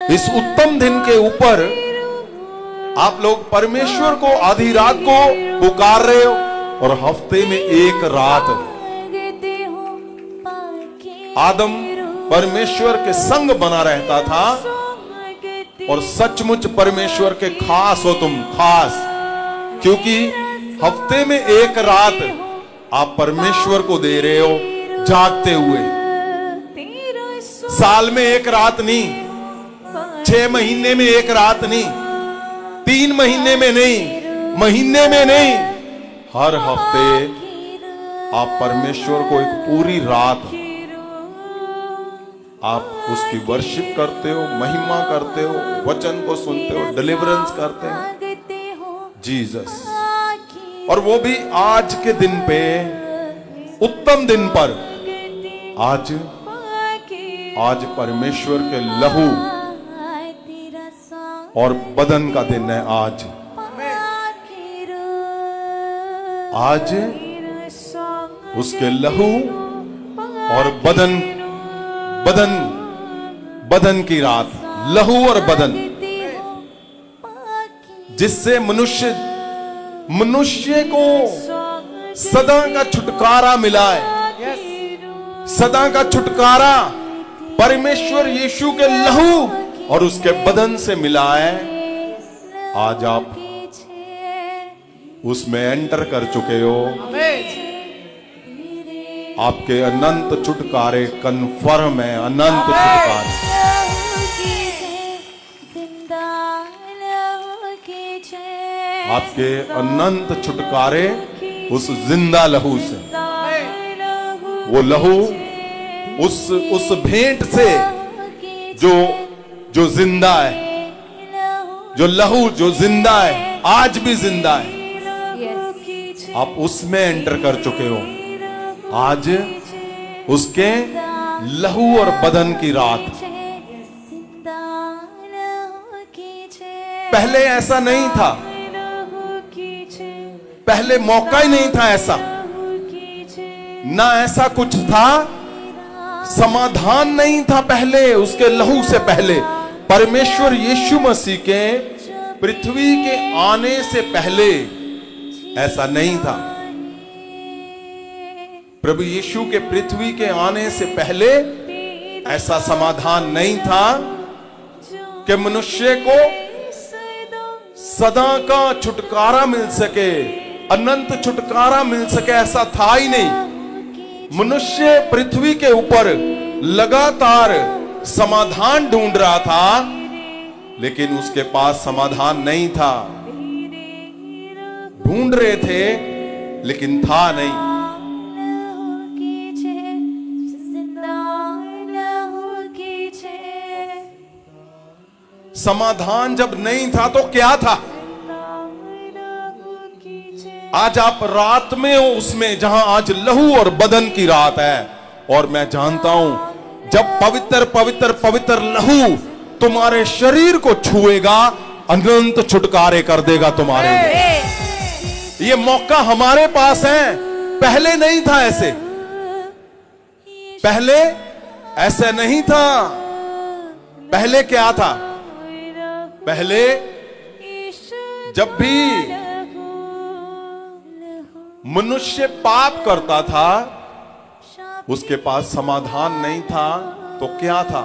इस उत्तम दिन के ऊपर आप लोग परमेश्वर को आधी रात को पुकार रहे हो, और हफ्ते में एक रात आदम परमेश्वर के संग बना रहता था। और सचमुच परमेश्वर के खास हो तुम, खास, क्योंकि हफ्ते में एक रात आप परमेश्वर को दे रहे हो जागते हुए। साल में एक रात नहीं, 6 महीने में एक रात नहीं, 3 महीने में नहीं, महीने में नहीं, हर हफ्ते आप परमेश्वर को एक पूरी रात आप उसकी वर्शिप करते हो, महिमा करते हो, वचन को सुनते हो, डिलीवरेंस करते हो जीसस। और वो भी आज के दिन पे, उत्तम दिन पर। आज परमेश्वर के लहू और बदन का दिन है। आज उसके लहू और बदन की रात, लहू और बदन, जिससे मनुष्य को सदा का छुटकारा मिला है। सदा का छुटकारा परमेश्वर यीशु के लहू और उसके बदन से मिला है। आज आप उसमें एंटर कर चुके हो। आपके अनंत छुटकारे कन्फर्म है, अनंत छुटकारे। आपके अनंत छुटकारे उस जिंदा लहू से, वो लहू उस भेंट से जो जिंदा है, जो लहू जो जिंदा है, आज भी जिंदा है। आप उसमें एंटर कर चुके हो। आज उसके लहू और बदन की रात। पहले ऐसा नहीं था, पहले मौका ही नहीं था ऐसा, ना ऐसा कुछ था, समाधान नहीं था पहले। उसके लहू से पहले, परमेश्वर यीशु मसीह के पृथ्वी के आने से पहले ऐसा नहीं था। प्रभु यीशु के पृथ्वी के आने से पहले ऐसा समाधान नहीं था कि मनुष्य को सदा का छुटकारा मिल सके, अनंत छुटकारा मिल सके, ऐसा था ही नहीं। मनुष्य पृथ्वी के ऊपर लगातार समाधान ढूंढ रहा था, लेकिन उसके पास समाधान नहीं था। ढूंढ रहे थे लेकिन था नहीं। समाधान जब नहीं था तो क्या था? आज आप रात में हो उसमें जहां आज लहू और बदन की रात है। और मैं जानता हूं जब पवित्र पवित्र पवित्र लहू तुम्हारे शरीर को छुएगा, अनंत छुटकारे कर देगा तुम्हारे लिए। ये मौका हमारे पास है, पहले नहीं था ऐसे, पहले ऐसे नहीं था। पहले क्या था? पहले जब भी मनुष्य पाप करता था उसके पास समाधान नहीं था। तो क्या था?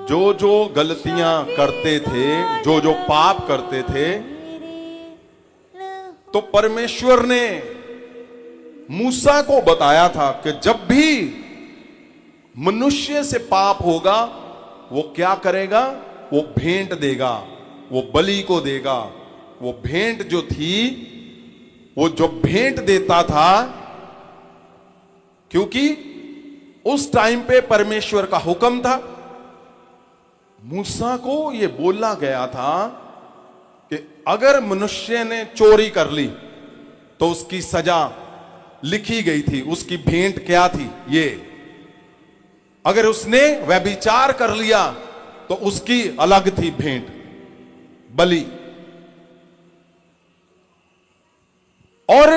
जो जो गलतियां करते थे, जो जो पाप करते थे, तो परमेश्वर ने मूसा को बताया था कि जब भी मनुष्य से पाप होगा वो क्या करेगा? वो भेंट देगा, वो बलि को देगा। वो भेंट जो थी, वो जो भेंट देता था, क्योंकि उस टाइम पे परमेश्वर का हुक्म था। मूसा को ये बोला गया था कि अगर मनुष्य ने चोरी कर ली तो उसकी सजा लिखी गई थी। उसकी भेंट क्या थी? ये अगर उसने व्यभिचार कर लिया तो उसकी अलग थी भेंट, बलि। और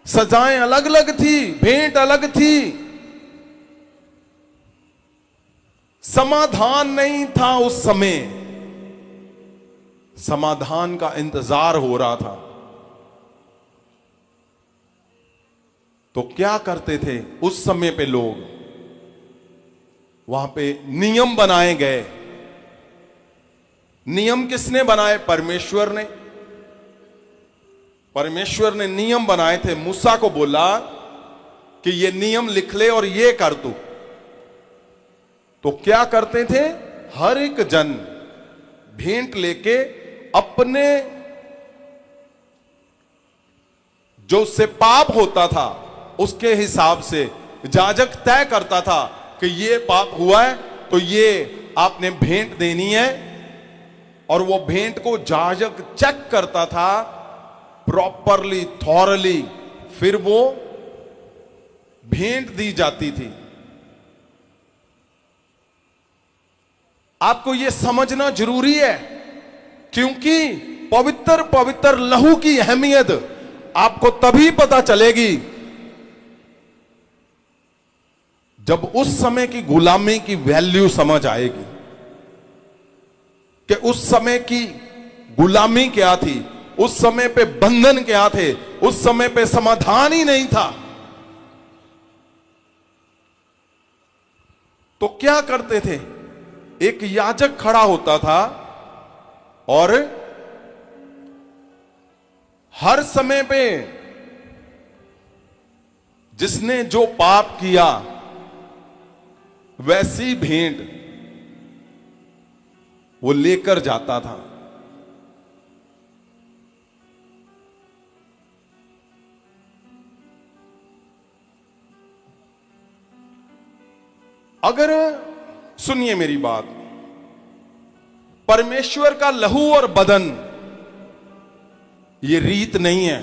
सजाएं अलग अलग थी, भेंट अलग थी। समाधान नहीं था उस समय, समाधान का इंतजार हो रहा था। तो क्या करते थे उस समय पे लोग? वहां पे नियम बनाए गए। नियम किसने बनाए? परमेश्वर ने। परमेश्वर ने नियम बनाए थे। मूसा को बोला कि ये नियम लिख ले और ये कर तू। तो क्या करते थे? हर एक जन भेंट लेके अपने जो उससे पाप होता था उसके हिसाब से याजक तय करता था कि ये पाप हुआ है तो ये आपने भेंट देनी है। और वो भेंट को याजक चेक करता था प्रॉपरली, थॉरली, फिर वो भेंट दी जाती थी। आपको यह समझना जरूरी है, क्योंकि पवित्र पवित्र लहू की अहमियत आपको तभी पता चलेगी जब उस समय की गुलामी की वैल्यू समझ आएगी कि उस समय की गुलामी क्या थी, उस समय पे बंधन क्या थे, उस समय पे समाधान ही नहीं था। तो क्या करते थे? एक याजक खड़ा होता था और हर समय पे जिसने जो पाप किया वैसी भेंट वो लेकर जाता था। अगर सुनिए मेरी बात, परमेश्वर का लहू और बदन ये रीत नहीं है,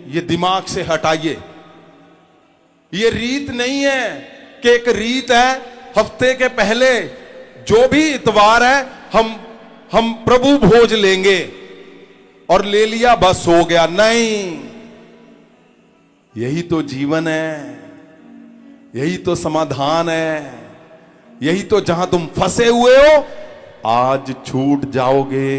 ये दिमाग से हटाइए। ये रीत नहीं है कि एक रीत है हफ्ते के पहले जो भी इतवार है हम प्रभु भोज लेंगे और ले लिया बस हो गया। नहीं, यही तो जीवन है, यही तो समाधान है, यही तो जहां तुम फंसे हुए हो आज छूट जाओगे।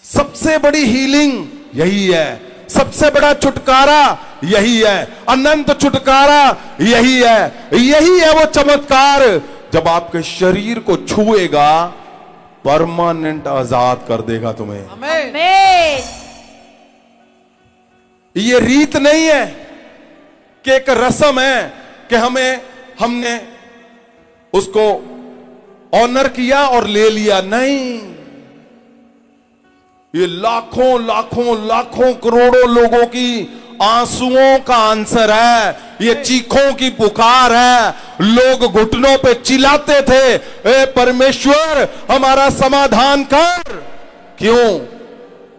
सबसे बड़ी हीलिंग यही है, सबसे बड़ा छुटकारा यही है, अनंत छुटकारा यही है वो चमत्कार जब आपके शरीर को छुएगा, परमानेंट आजाद कर देगा तुम्हें। आमीन। ये रीत नहीं है कि एक रस्म है कि हमने उसको ऑनर किया और ले लिया। नहीं, ये लाखों लाखों लाखों करोड़ों लोगों की आंसुओं का आंसर है, ये चीखों की पुकार है। लोग घुटनों पे चिल्लाते थे, ए परमेश्वर हमारा समाधान कर। क्यों?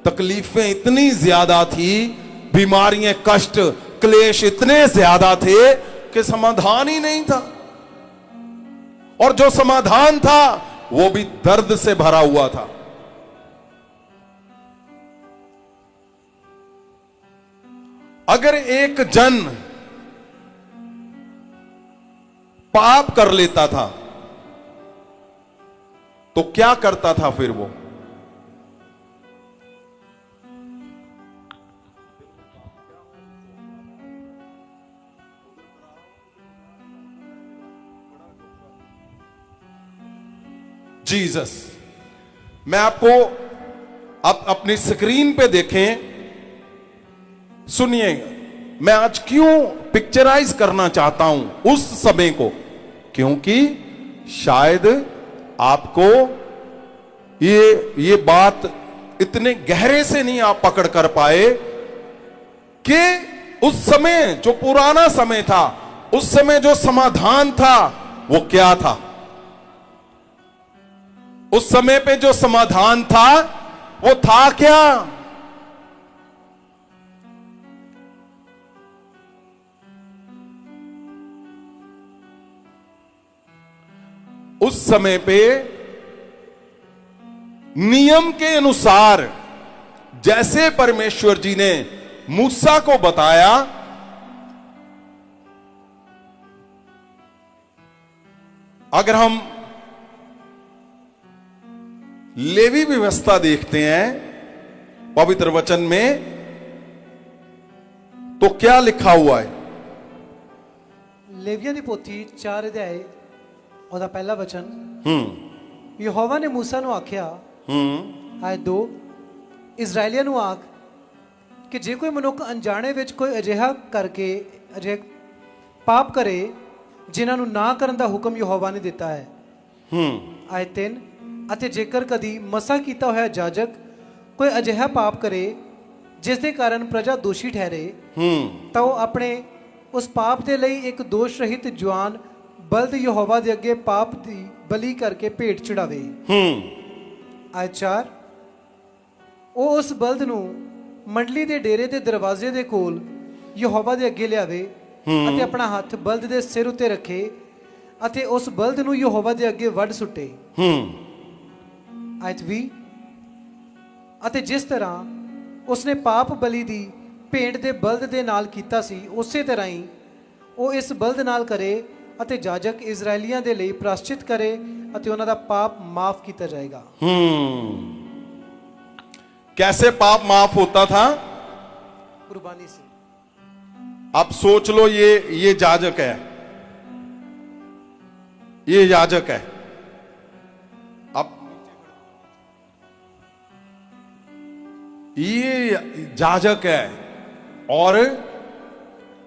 तकलीफें इतनी ज्यादा थी, बीमारियां, कष्ट, क्लेश इतने ज्यादा थे कि समाधान ही नहीं था। और जो समाधान था वो भी दर्द से भरा हुआ था। अगर एक जन पाप कर लेता था तो क्या करता था फिर वो? जीसस, मैं आपको आप अपनी स्क्रीन पे देखें, सुनिए, मैं आज क्यों पिक्चराइज करना चाहता हूं उस समय को, क्योंकि शायद आपको ये बात इतने गहरे से नहीं आप पकड़ कर पाए कि उस समय जो पुराना समय था, उस समय जो समाधान था वो क्या था। उस समय पे जो समाधान था वो था क्या? उस समय पे नियम के अनुसार जैसे परमेश्वर जी ने मूसा को बताया, अगर हम लेवी व्यवस्था देखते हैं पवित्र वचन में, तो क्या लिखा हुआ है? लेविया दी पोथी 4 अध्याय ਉਹਦਾ ਪਹਿਲਾ ਵਚਨ, ਯਹੋਵਾ ਨੇ मूसा ਨੂੰ ਆਖਿਆ, ਆਇਤ 2, ਇਜ਼ਰਾਈਲੀਆਂ ਨੂੰ ਆਖ ਕਿ ਜੇ ਕੋਈ ਮਨੁੱਖ ਅਣਜਾਣੇ ਵਿੱਚ ਕੋਈ ਅਜਿਹਾ ਕਰਕੇ ਅਜਿਹਾ ਪਾਪ ਕਰੇ ਜਿਨ੍ਹਾਂ ਨੂੰ ਨਾ ਕਰਨ ਦਾ ਹੁਕਮ ਯਹੋਵਾ ਨੇ ਦਿੱਤਾ ਹੈ। ਆਇਤ 3, ਅਤੇ ਜੇਕਰ ਕਦੀ ਮਸਾ ਕੀਤਾ ਹੋਇਆ ਜਾਜਕ ਕੋਈ ਅਜਿਹਾ ਪਾਪ ਕਰੇ ਜਿਸ ਦੇ ਕਾਰਨ ਪ੍ਰਜਾ ਦੋਸ਼ੀ ਠਹਿਰੇ, ਤਾਂ ਉਹ ਆਪਣੇ ਉਸ ਪਾਪ ਦੇ ਲਈ ਇੱਕ ਦੋਸ਼ ਰਹਿਤ ਜਵਾਨ ਬਲਦ ਯਹੋਵਾ ਦੇ ਅੱਗੇ ਪਾਪ ਦੀ ਬਲੀ ਕਰਕੇ ਭੇਟ ਚੜਾਵੇ। ਆਇਤ 4, ਉਹ ਉਸ ਬਲਦ ਨੂੰ ਮੰਡਲੀ ਦੇ ਡੇਰੇ ਦੇ ਦਰਵਾਜ਼ੇ ਦੇ ਕੋਲ ਯਹੋਵਾ ਦੇ ਅੱਗੇ ਲਿਆਵੇ ਅਤੇ ਆਪਣਾ ਹੱਥ ਬਲਦ ਦੇ ਸਿਰ ਉੱਤੇ ਰੱਖੇ ਅਤੇ ਉਸ ਬਲਦ ਨੂੰ ਯਹੋਵਾ ਦੇ ਅੱਗੇ ਵੱਢ ਸੁੱਟੇ। ਆਇਤ 20, ਅਤੇ ਜਿਸ ਤਰ੍ਹਾਂ ਉਸਨੇ ਪਾਪ ਬਲੀ ਦੀ ਭੇਂਟ ਦੇ ਬਲਦ ਦੇ ਨਾਲ ਕੀਤਾ ਸੀ, ਉਸੇ ਤਰ੍ਹਾਂ ਹੀ ਉਹ ਇਸ ਬਲਦ ਨਾਲ ਕਰੇ ਅਤੇ ਜਾਜਕ ਇਜ਼ਰਾਈਲੀਆਂ ਦੇ ਲਈ ਪ੍ਰਾਸ਼ਚਿਤ ਕਰੇ ਅਤੇ ਉਹਨਾਂ ਦਾ ਪਾਪ ਮਾਫ ਕੀਤਾ ਜਾਏਗਾ। कैसे पाप माफ होता था? कुर्बानी से। अब सोच लो, ये याजक है, ये याजक है। अब ये याजक है और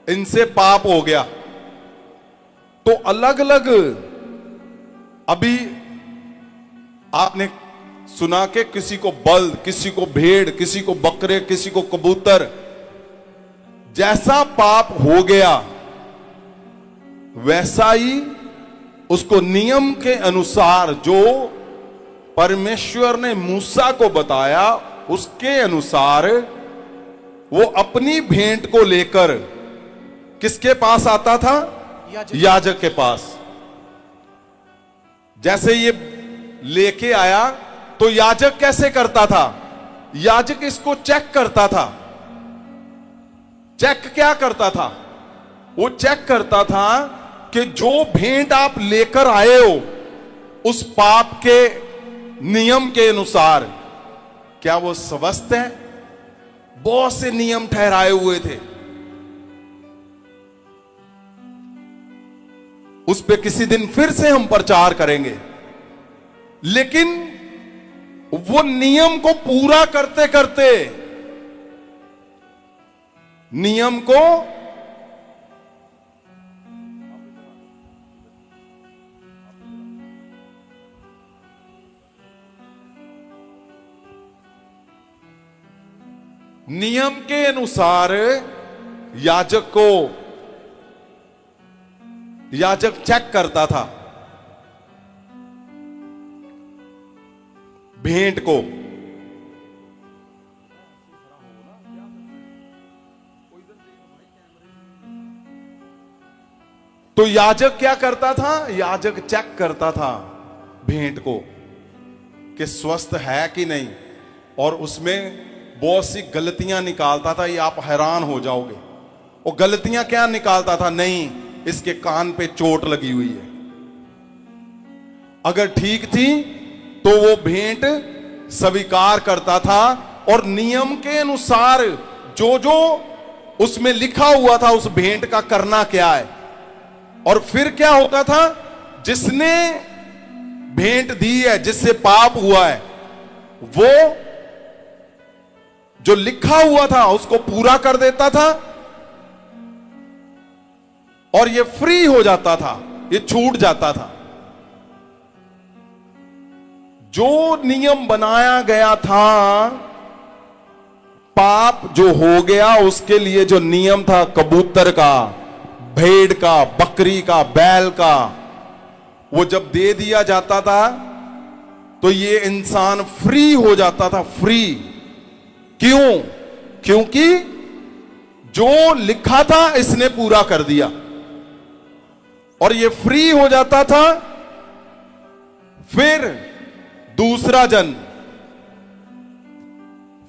इनसे पाप हो गया, तो अलग अलग अभी आपने सुना कि किसी को बल्द, किसी को भेड़, किसी को बकरे, किसी को कबूतर, जैसा पाप हो गया वैसा ही उसको नियम के अनुसार जो परमेश्वर ने मूसा को बताया उसके अनुसार वो अपनी भेंट को लेकर किसके पास आता था? याजक के पास। जैसे ये लेके आया तो याजक कैसे करता था? याजक इसको चेक करता था। चेक क्या करता था? वो चेक करता था कि जो भेंट आप लेकर आए हो उस पाप के नियम के अनुसार क्या वो स्वस्थ है? बहुत से नियम ठहराए हुए थे, उस पे किसी दिन फिर से हम प्रचार करेंगे, लेकिन वो नियम को पूरा करते करते नियम को नियम के अनुसार याजक चेक करता था भेंट को। तो याजक क्या करता था? याजक चेक करता था भेंट को कि स्वस्थ है कि नहीं, और उसमें बहुत सी गलतियां निकालता था। ये आप हैरान हो जाओगे। वो गलतियां क्या निकालता था? नहीं, इसके कान पे चोट लगी हुई है। अगर ठीक थी तो वो भेंट स्वीकार करता था और नियम के अनुसार जो जो उसमें लिखा हुआ था उस भेंट का करना क्या है। और फिर क्या होता था? जिसने भेंट दी है, जिससे पाप हुआ है, वो जो लिखा हुआ था उसको पूरा कर देता था और ये फ्री हो जाता था, ये छूट जाता था। जो नियम बनाया गया था, पाप जो हो गया उसके लिए जो नियम था, कबूतर का, भेड़ का, बकरी का, बैल का, वो जब दे दिया जाता था तो ये इंसान फ्री हो जाता था। फ्री क्यों? क्योंकि जो लिखा था इसने पूरा कर दिया और ये फ्री हो जाता था। फिर दूसरा जन,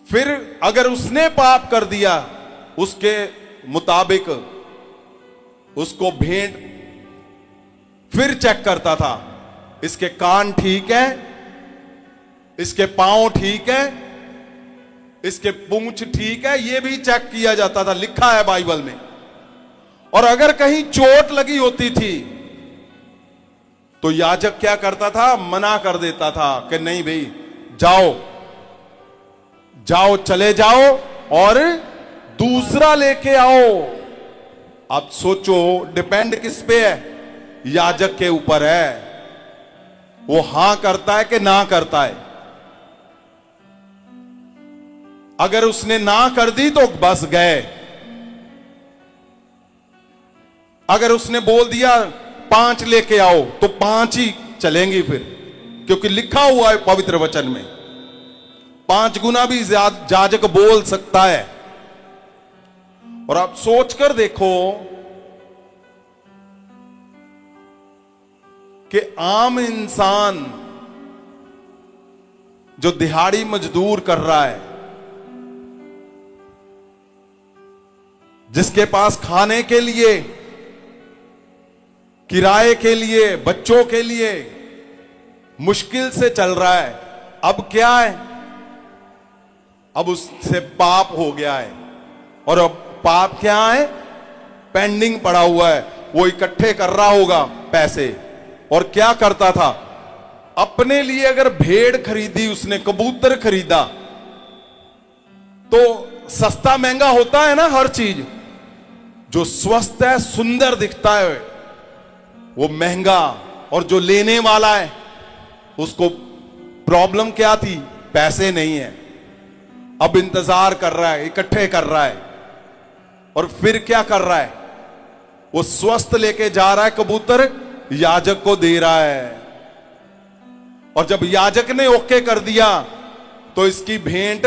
फिर अगर उसने पाप कर दिया उसके मुताबिक उसको भेंट फिर चेक करता था, इसके कान ठीक है, इसके पांव ठीक है, इसके पूंछ ठीक है, यह भी चेक किया जाता था, लिखा है बाइबल में। और अगर कहीं चोट लगी होती थी तो याजक क्या करता था, मना कर देता था कि नहीं भाई, जाओ जाओ, चले जाओ और दूसरा लेके आओ। आप सोचो, डिपेंड किस पे है? याजक के ऊपर है, वो हां करता है कि ना करता है। अगर उसने ना कर दी तो बस गए, अगर उसने बोल दिया 5 लेके आओ तो 5 ही चलेंगी फिर, क्योंकि लिखा हुआ है पवित्र वचन में 5 गुना भी याजक बोल सकता है। और आप सोचकर देखो कि आम इंसान जो दिहाड़ी मजदूर कर रहा है, जिसके पास खाने के लिए, किराए के लिए, बच्चों के लिए मुश्किल से चल रहा है, अब क्या है? अब उससे पाप हो गया है। और अब पाप क्या है? पेंडिंग पड़ा हुआ है। वो इकट्ठे कर रहा होगा पैसे, और क्या करता था, अपने लिए अगर भेड़ खरीदी, उसने कबूतर खरीदा, तो सस्ता महंगा होता है ना हर चीज। जो स्वस्थ है, सुंदर दिखता है, वो महंगा। और जो लेने वाला है उसको प्रॉब्लम क्या थी? पैसे नहीं है। अब इंतजार कर रहा है, इकट्ठे कर रहा है, और फिर क्या कर रहा है? वो स्वस्थ लेके जा रहा है कबूतर, याजक को दे रहा है। और जब याजक ने ओके कर दिया तो इसकी भेंट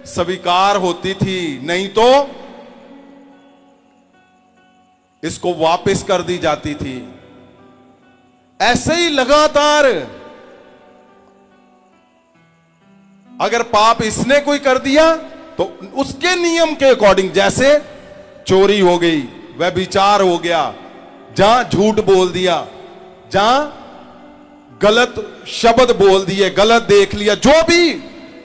स्वीकार होती थी, नहीं तो इसको वापस कर दी जाती थी। ऐसे ही लगातार अगर पाप इसने कोई कर दिया तो उसके नियम के अकॉर्डिंग, जैसे चोरी हो गई, व्यभिचार हो गया, जहां झूठ बोल दिया, जहां गलत शब्द बोल दिए, गलत देख लिया, जो भी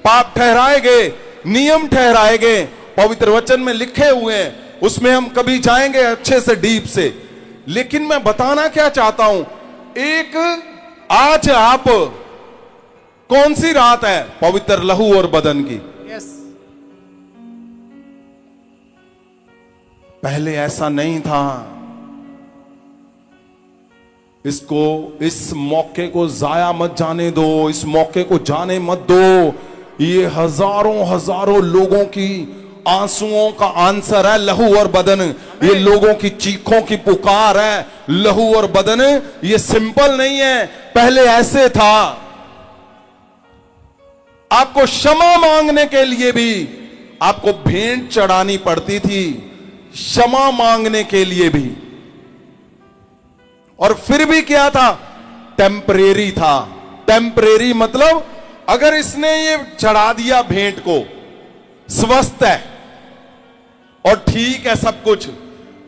पाप ठहराए गए, नियम ठहराए गए, पवित्र वचन में लिखे हुए हैं, उसमें हम कभी जाएंगे अच्छे से डीप से। लेकिन मैं बताना क्या चाहता हूं, एक आज आप कौन सी रात है? पवित्र लहू और बदन की। यस, पहले ऐसा नहीं था। इसको, इस मौके को जाया मत जाने दो, इस मौके को जाने मत दो। ये हजारों हजारों लोगों की आंसुओं का आंसर है लहू और बदन। ये लोगों की चीखों की पुकार है लहू और बदन। ये सिंपल नहीं है, पहले ऐसे था। आपको क्षमा मांगने के लिए भी आपको भेंट चढ़ानी पड़ती थी, क्षमा मांगने के लिए भी। और फिर भी क्या था? टेम्परेरी था। टेम्परेरी मतलब अगर इसने ये चढ़ा दिया भेंट को, स्वस्थ है और ठीक है सब कुछ,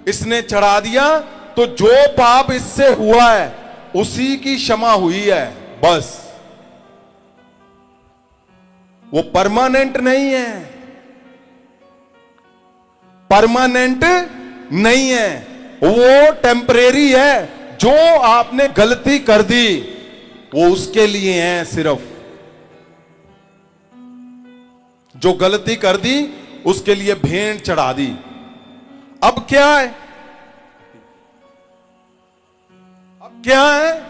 इसने चढ़ा दिया, तो जो पाप इससे हुआ है उसी की क्षमा हुई है, बस। वो परमानेंट नहीं है, परमानेंट नहीं है, वो टेम्परेरी है। जो आपने गलती कर दी वो उसके लिए है, सिर्फ जो गलती कर दी उसके लिए भेंट चढ़ा दी। अब क्या है? अब क्या है?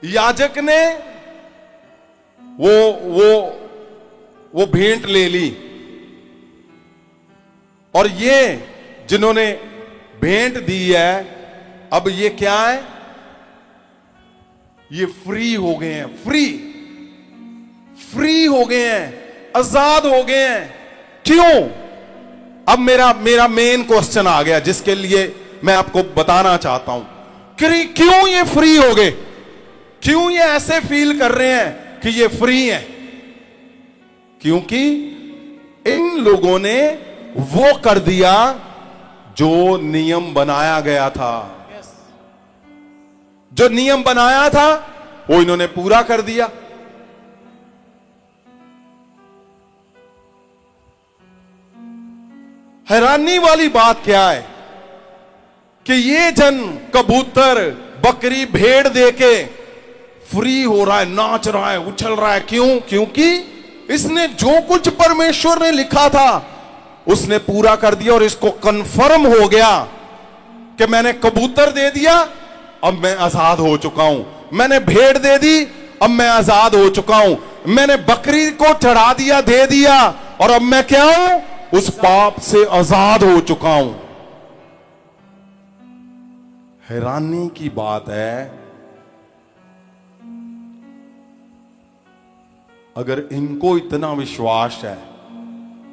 याजक ने वो भेंट ले ली, और ये जिन्होंने भेंट दी है, अब ये क्या है? ये फ्री हो गए हैं, फ्री हो गए हैं, आजाद हो गए हैं। क्यों? अब मेरा मेन क्वेश्चन आ गया, जिसके लिए मैं आपको बताना चाहता हूं कि क्यों ये फ्री हो गए, क्यों ये ऐसे फील कर रहे हैं कि ये फ्री हैं? क्योंकि इन लोगों ने वो कर दिया जो नियम बनाया गया था। जो नियम बनाया था वो इन्होंने पूरा कर दिया। हैरानी वाली बात क्या है कि ये जन कबूतर बकरी भेड़ देके फ्री हो रहा है, नाच रहा है, उछल रहा है। क्यों? क्योंकि इसने जो कुछ परमेश्वर ने लिखा था उसने पूरा कर दिया और इसको कंफर्म हो गया कि मैंने कबूतर दे दिया, अब मैं आजाद हो चुका हूं। मैंने भेड़ दे दी, अब मैं आजाद हो चुका हूं। मैंने बकरी को चढ़ा दिया, दे दिया, और अब मैं क्या हूं? उस पाप से आजाद हो चुका हूं। हैरानी की बात है, अगर इनको इतना विश्वास है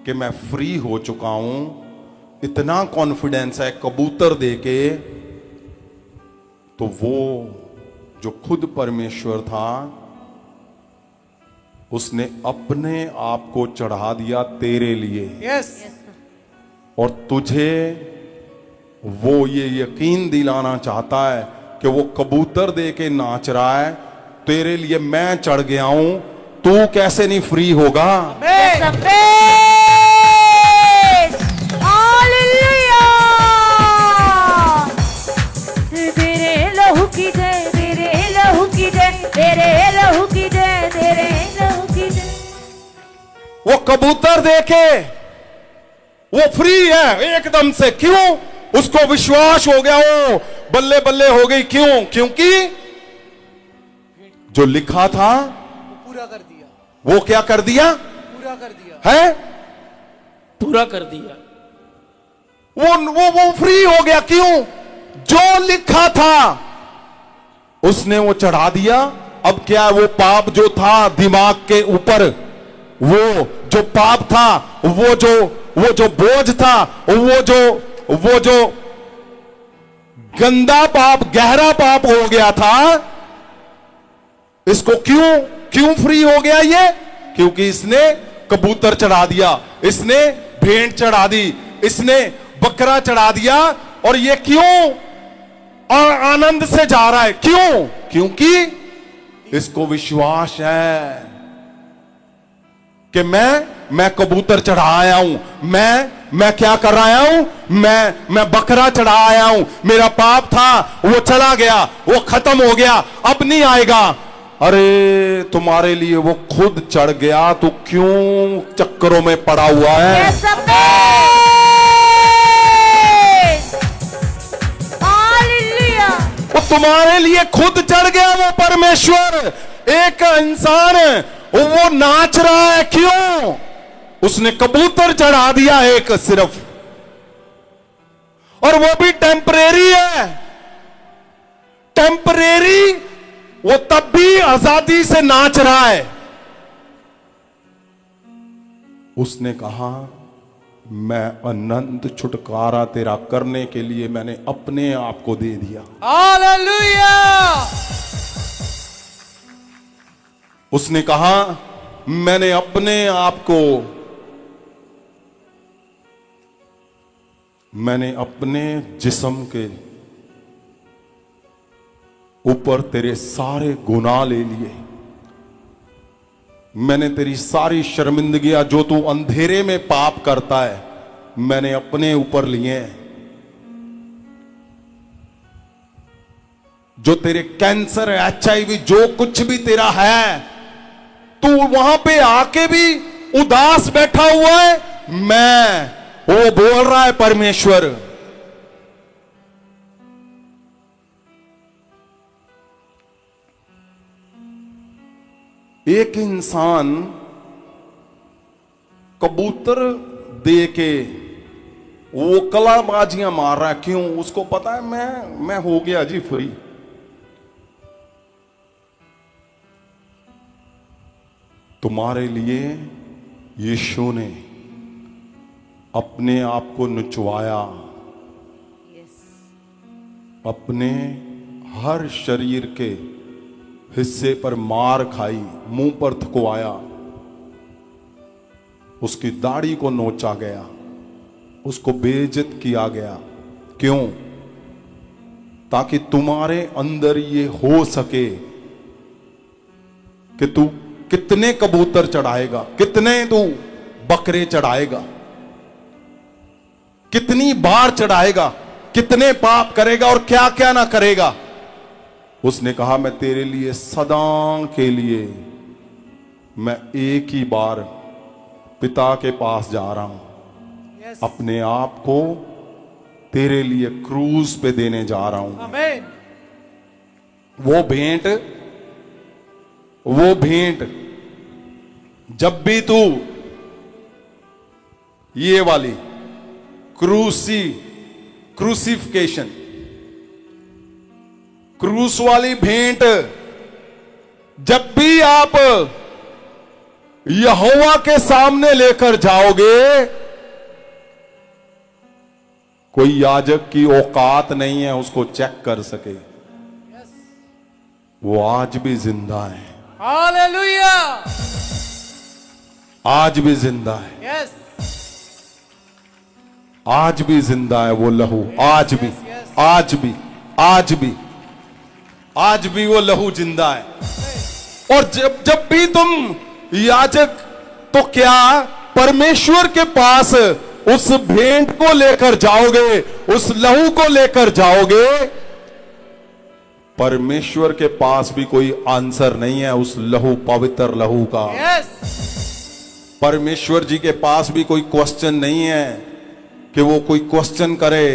कि मैं फ्री हो चुका हूं, इतना कॉन्फिडेंस है कबूतर देके, तो वो जो खुद परमेश्वर था उसने अपने आप को चढ़ा दिया तेरे लिए। यस। और तुझे वो ये यकीन दिलाना चाहता है कि वो कबूतर दे के नाच रहा है, तेरे लिए मैं चढ़ गया हूं, तू कैसे नहीं फ्री होगा? तेरे लहू की जय, तेरे लहू की जय, तेरे लहू की जय, तेरे लहू की जय। वो कबूतर देके वो फ्री है एकदम से। क्यों? उसको विश्वास हो गया, वो बल्ले बल्ले हो गई। क्यों? क्योंकि जो लिखा था पूरा कर दिया। वो क्या कर दिया? पूरा कर दिया है, पूरा कर दिया। वो फ्री हो गया। क्यों? जो लिखा था उसने वो चढ़ा दिया। अब क्या? वो पाप जो था दिमाग के ऊपर, वो जो पाप था, वो जो बोझ था, वो जो गंदा पाप, गहरा पाप हो गया था, इसको क्यों फ्री हो गया ये? क्योंकि इसने कबूतर चढ़ा दिया, इसने भेड़ चढ़ा दी, इसने बकरा चढ़ा दिया। और ये क्यों और आनंद से जा रहा है? क्यों? क्योंकि इसको विश्वास है कि मैं कबूतर चढ़ा आया हूं, मैं क्या कर आया हूं? मैं बकरा चढ़ा आया हूं। मेरा पाप था वो चला गया, वो खत्म हो गया, अब नहीं आएगा। अरे तुम्हारे लिए वो खुद चढ़ गया, तू क्यों चक्करों में पड़ा हुआ है? वो तुम्हारे लिए खुद चढ़ गया, वो परमेश्वर। एक इंसान वो नाच रहा है। क्यों? उसने कबूतर चढ़ा दिया एक सिर्फ, और वो भी टेम्परेरी है। टेम्परेरी, वो तब भी आजादी से नाच रहा है। उसने कहा, मैं अनंत छुटकारा तेरा करने के लिए मैंने अपने आप को दे दिया। हालेलुया। उसने कहा, मैंने अपने आप को, मैंने अपने जिस्म के ऊपर तेरे सारे गुनाह ले लिए। मैंने तेरी सारी शर्मिंदगियां जो तू अंधेरे में पाप करता है, मैंने अपने ऊपर लिए हैं। जो तेरे कैंसर, HIV, जो कुछ भी तेरा है, तू वहां पे आके भी उदास बैठा हुआ है। वो बोल रहा है परमेश्वर। एक इंसान कबूतर दे के वो कलाबाजियां मार रहा है। क्यों? उसको पता है मैं हो गया जी फ्री। तुम्हारे लिए यीशु ने अपने आप को नुचवाया, अपने हर शरीर के हिस्से पर मार खाई, मुंह पर थुकवाया, उसकी दाढ़ी को नोचा गया, उसको बेइज्जत किया गया। क्यों? ताकि तुम्हारे अंदर ये हो सके कि तू कितने कबूतर चढ़ाएगा, कितने तू बकरे चढ़ाएगा, कितनी बार चढ़ाएगा, कितने पाप करेगा और क्या क्या ना करेगा। उसने कहा मैं तेरे लिए सदा के लिए मैं एक ही बार पिता के पास जा रहा हूं, अपने आप को तेरे लिए क्रूज पे देने जा रहा हूं। आमीन। वो भेंट जब भी तू ये वाली क्रूसिफिकेशन, क्रूस वाली भेंट जब भी आप यहोवा के सामने लेकर जाओगे, कोई याजक की औकात नहीं है उसको चेक कर सके। वो आज भी जिंदा है, हालेलुया, आज भी जिंदा है, यस, आज भी जिंदा है वो लहू, आज भी, आज भी, आज भी, आज भी वो लहू जिंदा है। और जब जब भी तुम याजक तो क्या परमेश्वर के पास उस भेंट को लेकर जाओगे, उस लहू को लेकर जाओगे, परमेश्वर के पास भी कोई आंसर नहीं है उस लहू, पवित्र लहू का। परमेश्वर जी के पास भी कोई क्वेश्चन नहीं है कि वो कोई क्वेश्चन करे।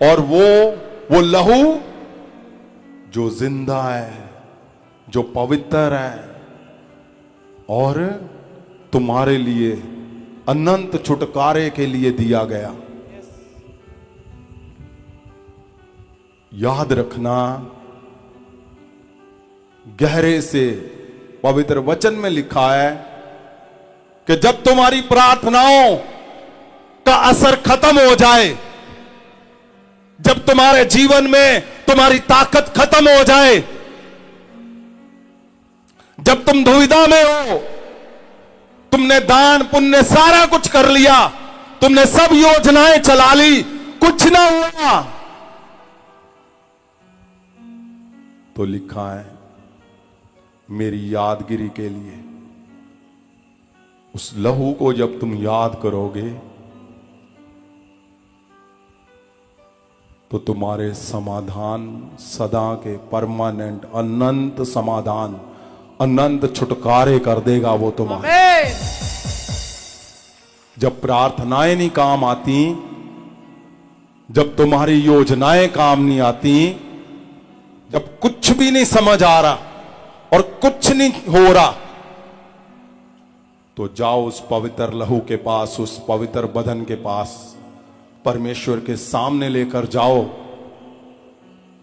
और वो लहू जो जिंदा है, जो पवित्र है और तुम्हारे लिए अनंत छुटकारे के लिए दिया गया। याद रखना, गहरे से पवित्र वचन में लिखा है कि जब तुम्हारी प्रार्थनाओं का असर खत्म हो जाए, जब तुम्हारे जीवन में तुम्हारी ताकत खत्म हो जाए, जब तुम दुविधा में हो, तुमने दान पुण्य सारा कुछ कर लिया, तुमने सब योजनाएं चला ली, कुछ ना हुआ, तो लिखा है मेरी यादगिरी के लिए उस लहू को जब तुम याद करोगे तो तुम्हारे समाधान सदा के परमानेंट अनंत समाधान, अनंत छुटकारे कर देगा वो तुम्हारे। जब प्रार्थनाएं नहीं काम आती, जब तुम्हारी योजनाएं काम नहीं आती, जब कुछ भी नहीं समझ आ रहा और कुछ नहीं हो रहा, तो जाओ उस पवित्र लहू के पास, उस पवित्र बदन के पास, परमेश्वर के सामने लेकर जाओ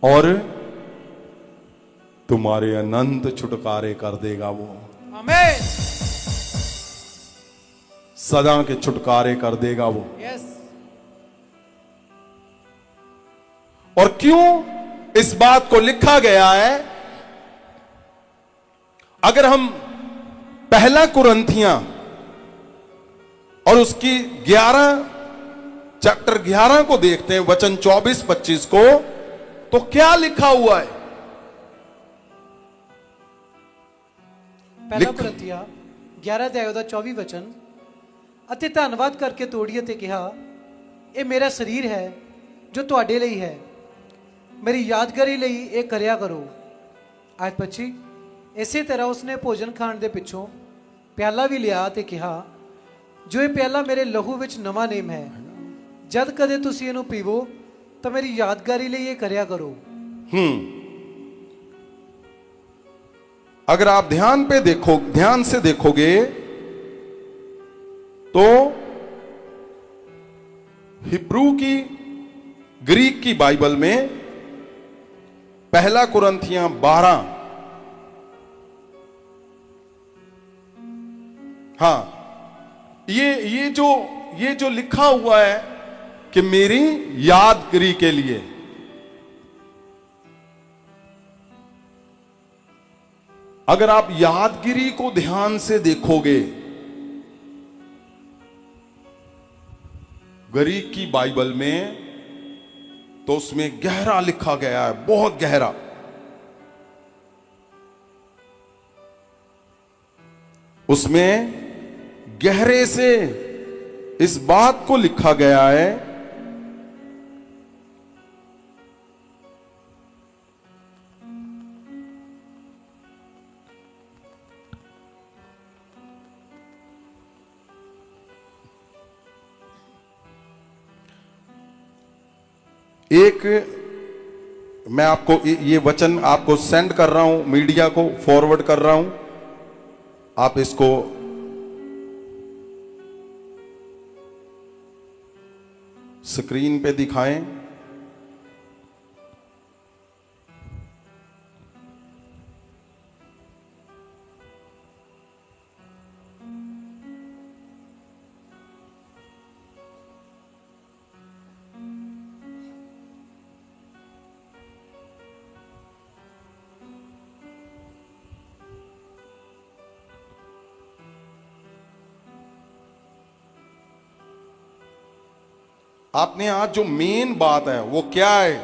और तुम्हारे अनंत छुटकारे कर देगा वो। आमीन। सदा के छुटकारे कर देगा वो। यस। और क्यों इस बात को लिखा गया है? अगर हम पहला कुरिन्थियां और उसकी 11 चैप्टर 11 को देखते हैं, वचन 24-25 को, तो क्या लिखा हुआ है? ਪਹਿਲਾ ਕੁਰਿੰਥੀਆਂ 11 ਅਧਿਆਇ ਦਾ 24 ਵਚਨ, ਅਤੇ ਧੰਨਵਾਦ ਕਰਕੇ ਤੋੜੀ ਅਤੇ ਕਿਹਾ, ਇਹ ਮੇਰਾ ਸਰੀਰ ਹੈ ਜੋ ਤੁਹਾਡੇ ਲਈ ਹੈ, ਮੇਰੀ ਯਾਦਗਾਰੀ ਲਈ ਇਹ ਕਰਿਆ ਕਰੋ। ਆਇਤ 25, ਇਸੇ ਤਰ੍ਹਾਂ ਉਸਨੇ ਭੋਜਨ ਖਾਣ ਦੇ ਪਿੱਛੋਂ ਪਿਆਲਾ ਵੀ ਲਿਆ ਤੇ ਕਿਹਾ, ਜੋ ਇਹ ਪਿਆਲਾ ਮੇਰੇ ਲਹੂ ਵਿੱਚ ਨਵਾਂ ਨੇਮ ਹੈ, ਜਦ ਕਦੇ ਤੁਸੀਂ ਇਹਨੂੰ ਪੀਵੋ ਤਾਂ ਮੇਰੀ ਯਾਦਗਾਰੀ ਲਈ ਇਹ ਕਰਿਆ ਕਰੋ। अगर आप ध्यान से देखोगे तो हिब्रू की, ग्रीक की बाइबल में पहला कुरिन्थियां 12, हाँ, ये जो लिखा हुआ है कि मेरी यादगिरी के लिए, अगर आप यादगिरी को ध्यान से देखोगे, ग्रीक की बाइबल में, तो उसमें गहरा लिखा गया है, बहुत गहरा। उसमें गहरे से इस बात को लिखा गया है एक, मैं आपको ये वचन आपको सेंड कर रहा हूं, मीडिया को फॉरवर्ड कर रहा हूं, आप इसको स्क्रीन पे दिखाएं। आपने आज जो मेन बात है वो क्या है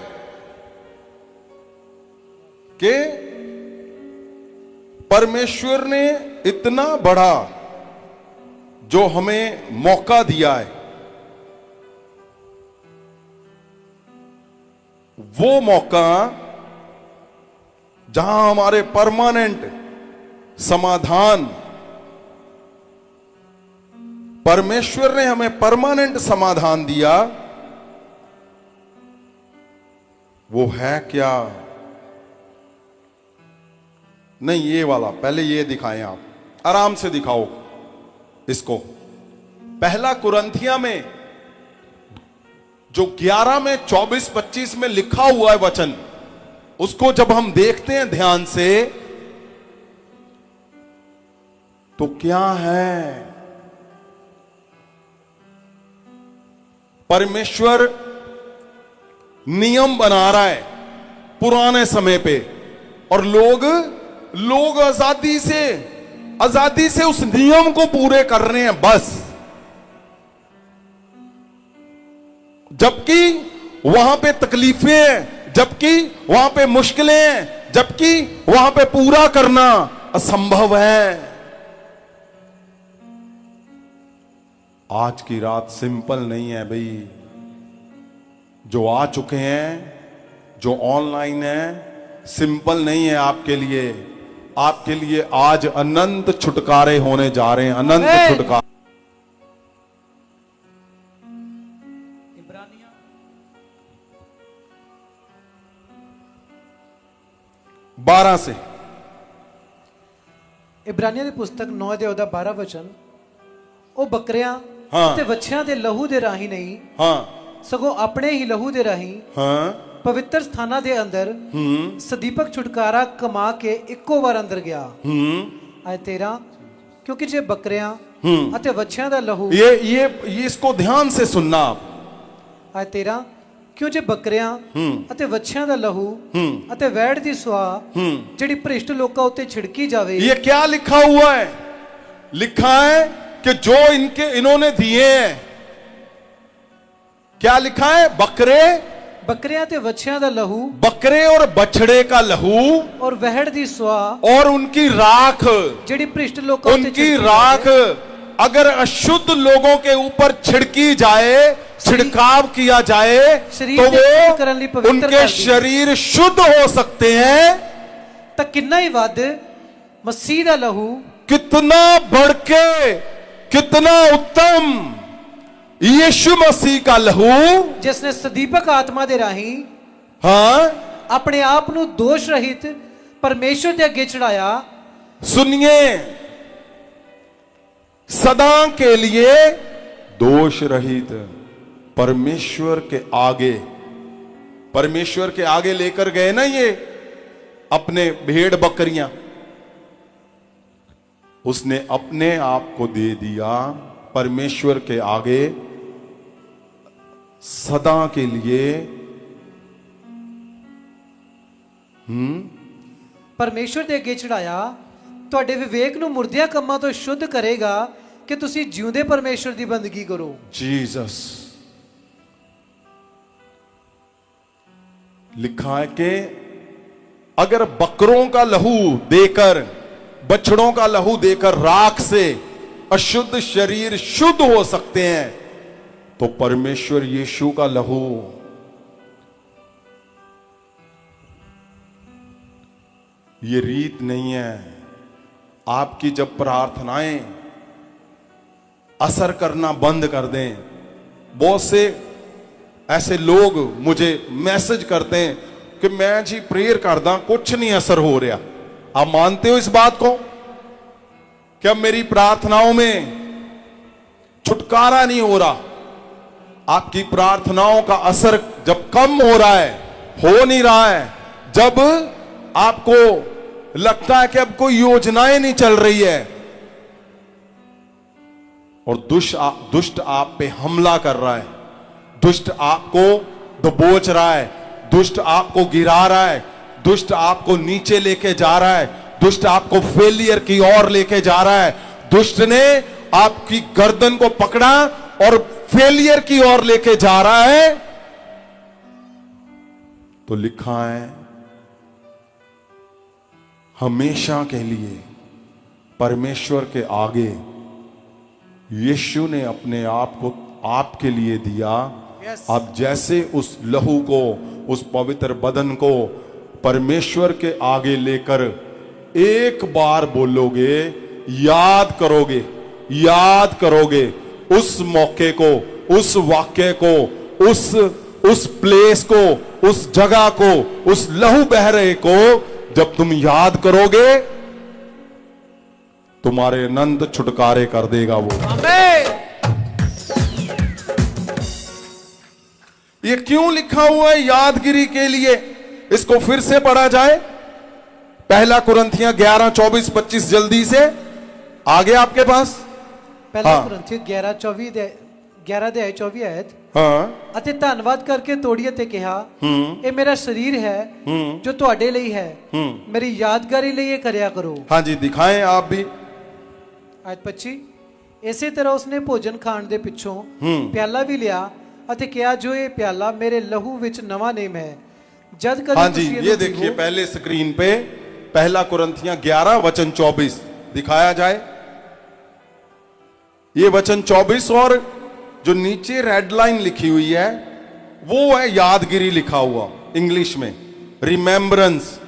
कि परमेश्वर ने इतना बड़ा जो हमें मौका दिया है, वो मौका जहां हमारे परमानेंट समाधान, परमेश्वर ने हमें परमानेंट समाधान दिया, वो है क्या? नहीं, ये वाला पहले ये दिखाएं, आप आराम से दिखाओ इसको। पहला कुरंथिया में जो 11 में 24-25 में लिखा हुआ है वचन, उसको जब हम देखते हैं ध्यान से तो क्या है? परमेश्वर नियम बना रहा है पुराने समय पे, और लोग आजादी से उस नियम को पूरे कर रहे हैं बस, जबकि वहां पे तकलीफें हैं, जबकि वहां पे मुश्किलें हैं, जबकि वहां पे पूरा करना असंभव है। आज की रात सिंपल नहीं है भाई। जो आ चुके हैं, जो ऑनलाइन है, सिंपल नहीं है आपके लिए। आपके लिए आज अनंत छुटकारे होने जा रहे हैं, अनंत छुटकारे। 12 से ਇਬਰਾਨੀਆਂ ਦੀ ਪੁਸਤਕ 9 ਦੇ ਉਹਦਾ 12 ਵਚਨ, ਉਹ ਬੱਕਰਿਆਂ ਹਾਂ ਤੇ ਵੱਛਿਆਂ ਦੇ ਲਹੂ ਦੇ ਰਾਹੀਂ ਨਹੀਂ, ਹਾਂ ਸਗੋਂ ਆਪਣੇ ਹੀ ਲਹੂ ਦੇ ਰਾਹੀਂ ਹਾਂ ਪਵਿੱਤਰ ਸਥਾਨਾਂ ਦੇ ਅੰਦਰ ਸਦੀਪਕ ਛੁਟਕਾਰਾ ਕਮਾ ਕੇ ਇੱਕੋ ਵਾਰ ਅੰਦਰ ਗਿਆ। ਆਇ 13, क्योंकि जे बकरियां ਅਤੇ ਵੱਛਿਆਂ ਦਾ ਲਹੂ, ये इसको ध्यान से सुनना आप। ਆਇ 13, क्यों जे बकरियां ਅਤੇ ਵੱਛਿਆਂ ਦਾ ਲਹੂ ਅਤੇ ਵੈੜ ਦੀ ਸੁਆਹ ਜਿਹੜੀ ਭ੍ਰਿਸ਼ਟ ਲੋਕਾਂ ਉੱਤੇ ਛਿੜਕੀ ਜਾਵੇ। ये क्या लिखा हुआ है? लिखा है कि जो इन्होंने दिए हैं, क्या लिखा है? बकरियां ते ਵੱਛਿਆਂ ਦਾ लहू, बकरे और बछड़े का लहू और वहड़ दी सुआह और उनकी राख, जेड़ी भ्रष्ट लोगों उत्ते उनकी छिड़की राख जाए, अगर अशुद्ध लोगों के ऊपर छिड़की जाए, छिड़काव किया जाए, शरीर तो दे शुद्ध करन लई वो पवित्र उनके कर दी। शरीर शुद्ध हो सकते हैं। तां किन्ना ही वध मसीह दा लहू, कितना बढ़ के, कितना उत्तम यीशु मसीह का लहू, जिसने सदीपक आत्मा दे राही हाँ अपने आप ਨੂੰ दोष रहित परमेश्वर ਦੇ ਅੱਗੇ ਚੜਾਇਆ। सुनिए, सदा के लिए दोष रहित परमेश्वर के आगे लेकर गए ना ये अपने भेड़ बकरियां, उसने अपने आप को दे दिया परमेश्वर के आगे सदा के लिए। परमेश्वर ਦੇ ਅੱਗੇ ਚੜਾਇਆ, ਤੁਹਾਡੇ ਵਿਵੇਕ ਨੂੰ ਮੁਰਦਿਆਂ ਕੰਮਾਂ ਤੋਂ ਸ਼ੁੱਧ ਕਰੇਗਾ ਕਿ ਤੁਸੀਂ ਜਿਉਂਦੇ ਪਰਮੇਸ਼ਰ ਦੀ ਬੰਦਗੀ ਕਰੋ। जीसस, लिखा है कि अगर बकरों का लहू देकर, बछड़ों का लहू देकर राख से अशुद्ध शरीर शुद्ध हो सकते हैं, तो परमेश्वर यीशु का लहू ये रीत नहीं है। आपकी जब प्रार्थनाएं असर करना बंद कर दें, बहुत से ऐसे लोग मुझे मैसेज करते हैं कि मैं जी प्रेयर करदा कुछ नहीं असर हो रहा। आप मानते हो इस बात को? क्या मेरी प्रार्थनाओं में छुटकारा नहीं हो रहा? आपकी प्रार्थनाओं का असर जब कम हो रहा है, हो नहीं रहा है, जब आपको लगता है कि अब कोई योजनाएं नहीं चल रही है और दुष्ट आप पे हमला कर रहा है, दुष्ट आपको दबोच रहा है, दुष्ट आपको गिरा रहा है, दुष्ट आपको नीचे लेके जा रहा है, दुष्ट आपको फेलियर की ओर लेके जा रहा है, दुष्ट ने आपकी गर्दन को पकड़ा और फेलियर की ओर लेके जा रहा है, तो लिखा है हमेशा के लिए परमेश्वर के आगे यीशु ने अपने आप को आपके लिए दिया। आप जैसे उस लहू को, उस पवित्र बदन को परमेश्वर के आगे लेकर एक बार बोलोगे, याद करोगे, याद करोगे उस मौके को, उस वाक्य को, उस प्लेस को, उस जगह को, उस लहू बह रहे को जब तुम याद करोगे, तुम्हारे अनंत छुटकारे कर देगा वो। ये क्यों लिखा हुआ है? यादगिरी के लिए। इसको फिर से पढ़ा जाए, पहला कुरिन्थियों 11:24-25, जल्दी से आगे आपके पास। पहला कुरिन्थियों 11:24 आयत। हाँ, ਅਤੇ ਧੰਨਵਾਦ ਕਰਕੇ ਤੋੜੀਏ ਤੇ ਕਿਹਾ ਇਹ ਮੇਰਾ ਸਰੀਰ ਹੈ ਜੋ ਤੁਹਾਡੇ ਲਈ ਹੈ, ਮੇਰੀ ਯਾਦਗਾਰੀ ਲਈ ਇਹ ਕਰਿਆ ਕਰੋ। हाँ जी, दिखाएं आप भी। ਆਇਤ 25। ਇਸੇ ਤਰ੍ਹਾਂ ਉਸਨੇ ਭੋਜਨ ਖਾਣ ਦੇ ਪਿੱਛੋਂ ਪਿਆਲਾ ਵੀ ਲਿਆ ਅਤੇ ਕਿਹਾ ਜੋ ਇਹ ਪਿਆਲਾ ਮੇਰੇ ਲਹੂ ਵਿੱਚ ਨਵਾਂ ਨੇਮ ਹੈ, जद कभी हाँ जी, ये देखिए पहले स्क्रीन पे पहला कुरिन्थियों 11:24 दिखाया जाए। ये वचन 24 और जो नीचे रेड लाइन लिखी हुई है वो है यादगिरी लिखा हुआ इंग्लिश में, रिमेम्बरेंस।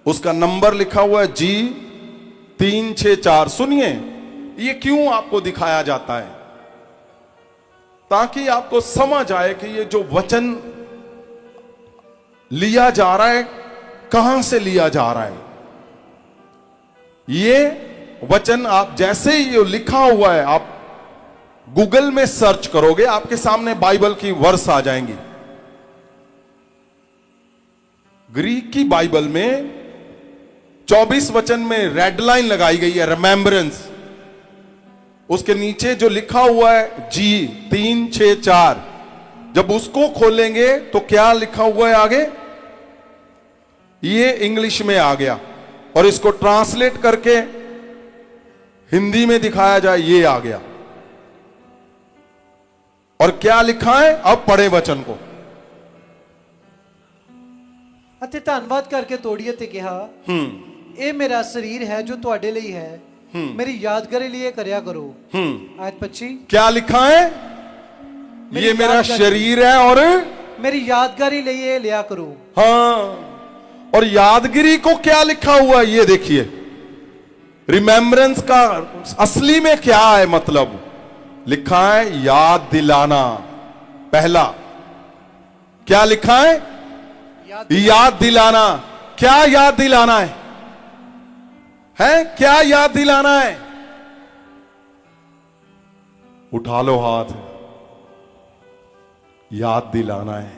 उसका नंबर लिखा हुआ है G364। सुनिए ये क्यों आपको दिखाया जाता है, ताकि आपको समझ आए कि ये जो वचन लिया जा रहा है कहां से लिया जा रहा है। ये वचन आप जैसे ही ये लिखा हुआ है, आप गूगल में सर्च करोगे, आपके सामने बाइबल की वर्स आ जाएंगी। ग्रीक की बाइबल में 24 वचन में रेड लाइन लगाई गई है, रिमेम्बरेंस। उसके नीचे जो लिखा हुआ है G364, जब उसको खोलेंगे तो क्या लिखा हुआ है आगे, ये इंग्लिश में आ गया। और इसको ट्रांसलेट करके हिंदी में दिखाया जाए, ये आ गया। और क्या लिखा है, अब पढ़े वचन को। ਅਤੇ ਧੰਨਵਾਦ ਕਰਕੇ ਤੋੜੀਏ ਤੇ ਕਿਹਾ ਇਹ ਮੇਰਾ ਸਰੀਰ ਹੈ ਜੋ ਤੁਹਾਡੇ ਲਈ ਹੈ, मेरी यादगारी लिए करिया करो। आयत 25। क्या लिखा है, ये मेरा शरीर है और मेरी यादगारी लिए लिया करो। हाँ, और यादगिरी को क्या लिखा हुआ है ये देखिए। रिमेम्बरेंस का असली में क्या है मतलब, लिखा है याद दिलाना। पहला क्या लिखा है, याद दिलाना। क्या याद दिलाना है क्या याद दिलाना है? उठा लो हाथ। याद दिलाना है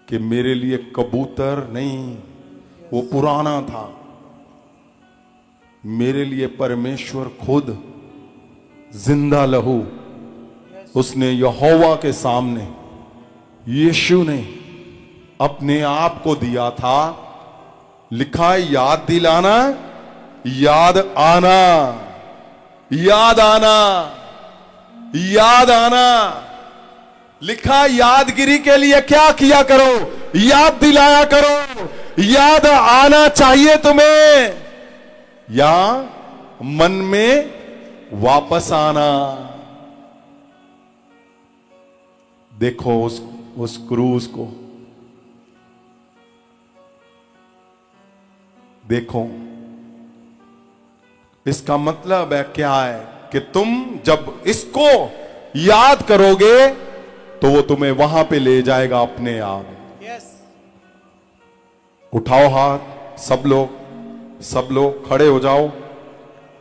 कि मेरे लिए कबूतर नहीं, वो पुराना था, मेरे लिए परमेश्वर खुद जिंदा लहू उसने यहोवा के सामने यीशु ने अपने आप को दिया था। लिखा है याद दिलाना, याद आना, याद आना, याद आना। लिखा यादगिरी के लिए क्या किया करो, याद दिलाया करो, याद आना चाहिए तुम्हें, या मन में वापस आना। देखो उस क्रूज को, देखो। इसका मतलब है क्या है कि तुम जब इसको याद करोगे तो वो तुम्हें वहां पे ले जाएगा अपने आप। उठाओ हाथ, सब लोग खड़े हो जाओ।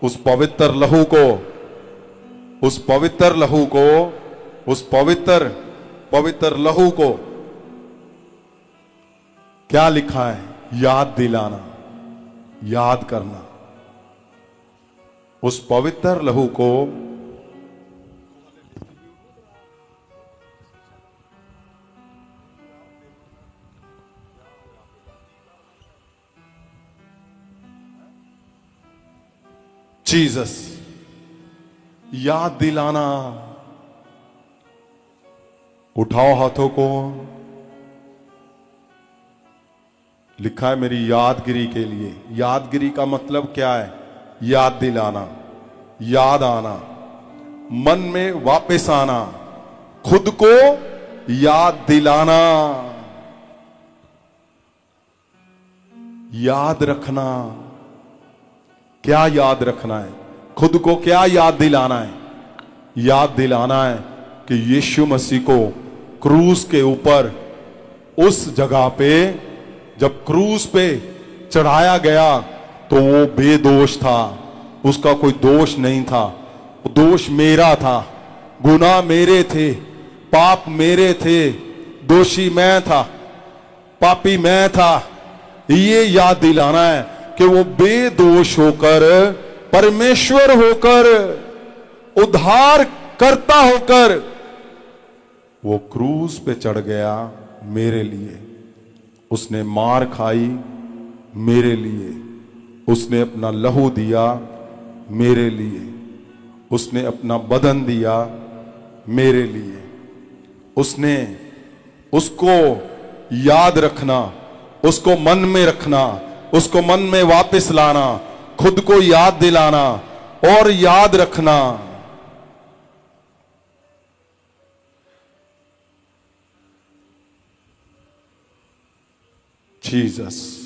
उस पवित्र लहू को, उस पवित्र लहू को, उस पवित्र लहू को क्या लिखा है? याद दिलाना, याद करना। उस पवित्र लहू को जीसस, याद दिलाना। उठाओ हाथों को। लिखा है मेरी यादगिरी के लिए। यादगिरी का मतलब क्या है? याद दिलाना, याद आना, मन में वापस आना, खुद को याद दिलाना, याद रखना। क्या याद रखना है? खुद को क्या याद दिलाना है? याद दिलाना है कि यीशु मसीह को क्रूस के ऊपर, उस जगह पे जब क्रूस पे चढ़ाया गया तो वो बेदोष था, उसका कोई दोष नहीं था। दोष मेरा था, गुनाह मेरे थे, पाप मेरे थे, दोषी मैं था, पापी मैं था। ये याद दिलाना है कि वो बेदोष होकर, परमेश्वर होकर, उद्धार करता होकर वो क्रूस पे चढ़ गया मेरे लिए। उसने मार खाई मेरे लिए, उसने अपना लहू दिया मेरे लिए, उसने अपना बदन दिया मेरे लिए। उसने, उसको याद रखना, उसको मन में रखना, उसको मन में वापस लाना, खुद को याद दिलाना और याद रखना। जीसस,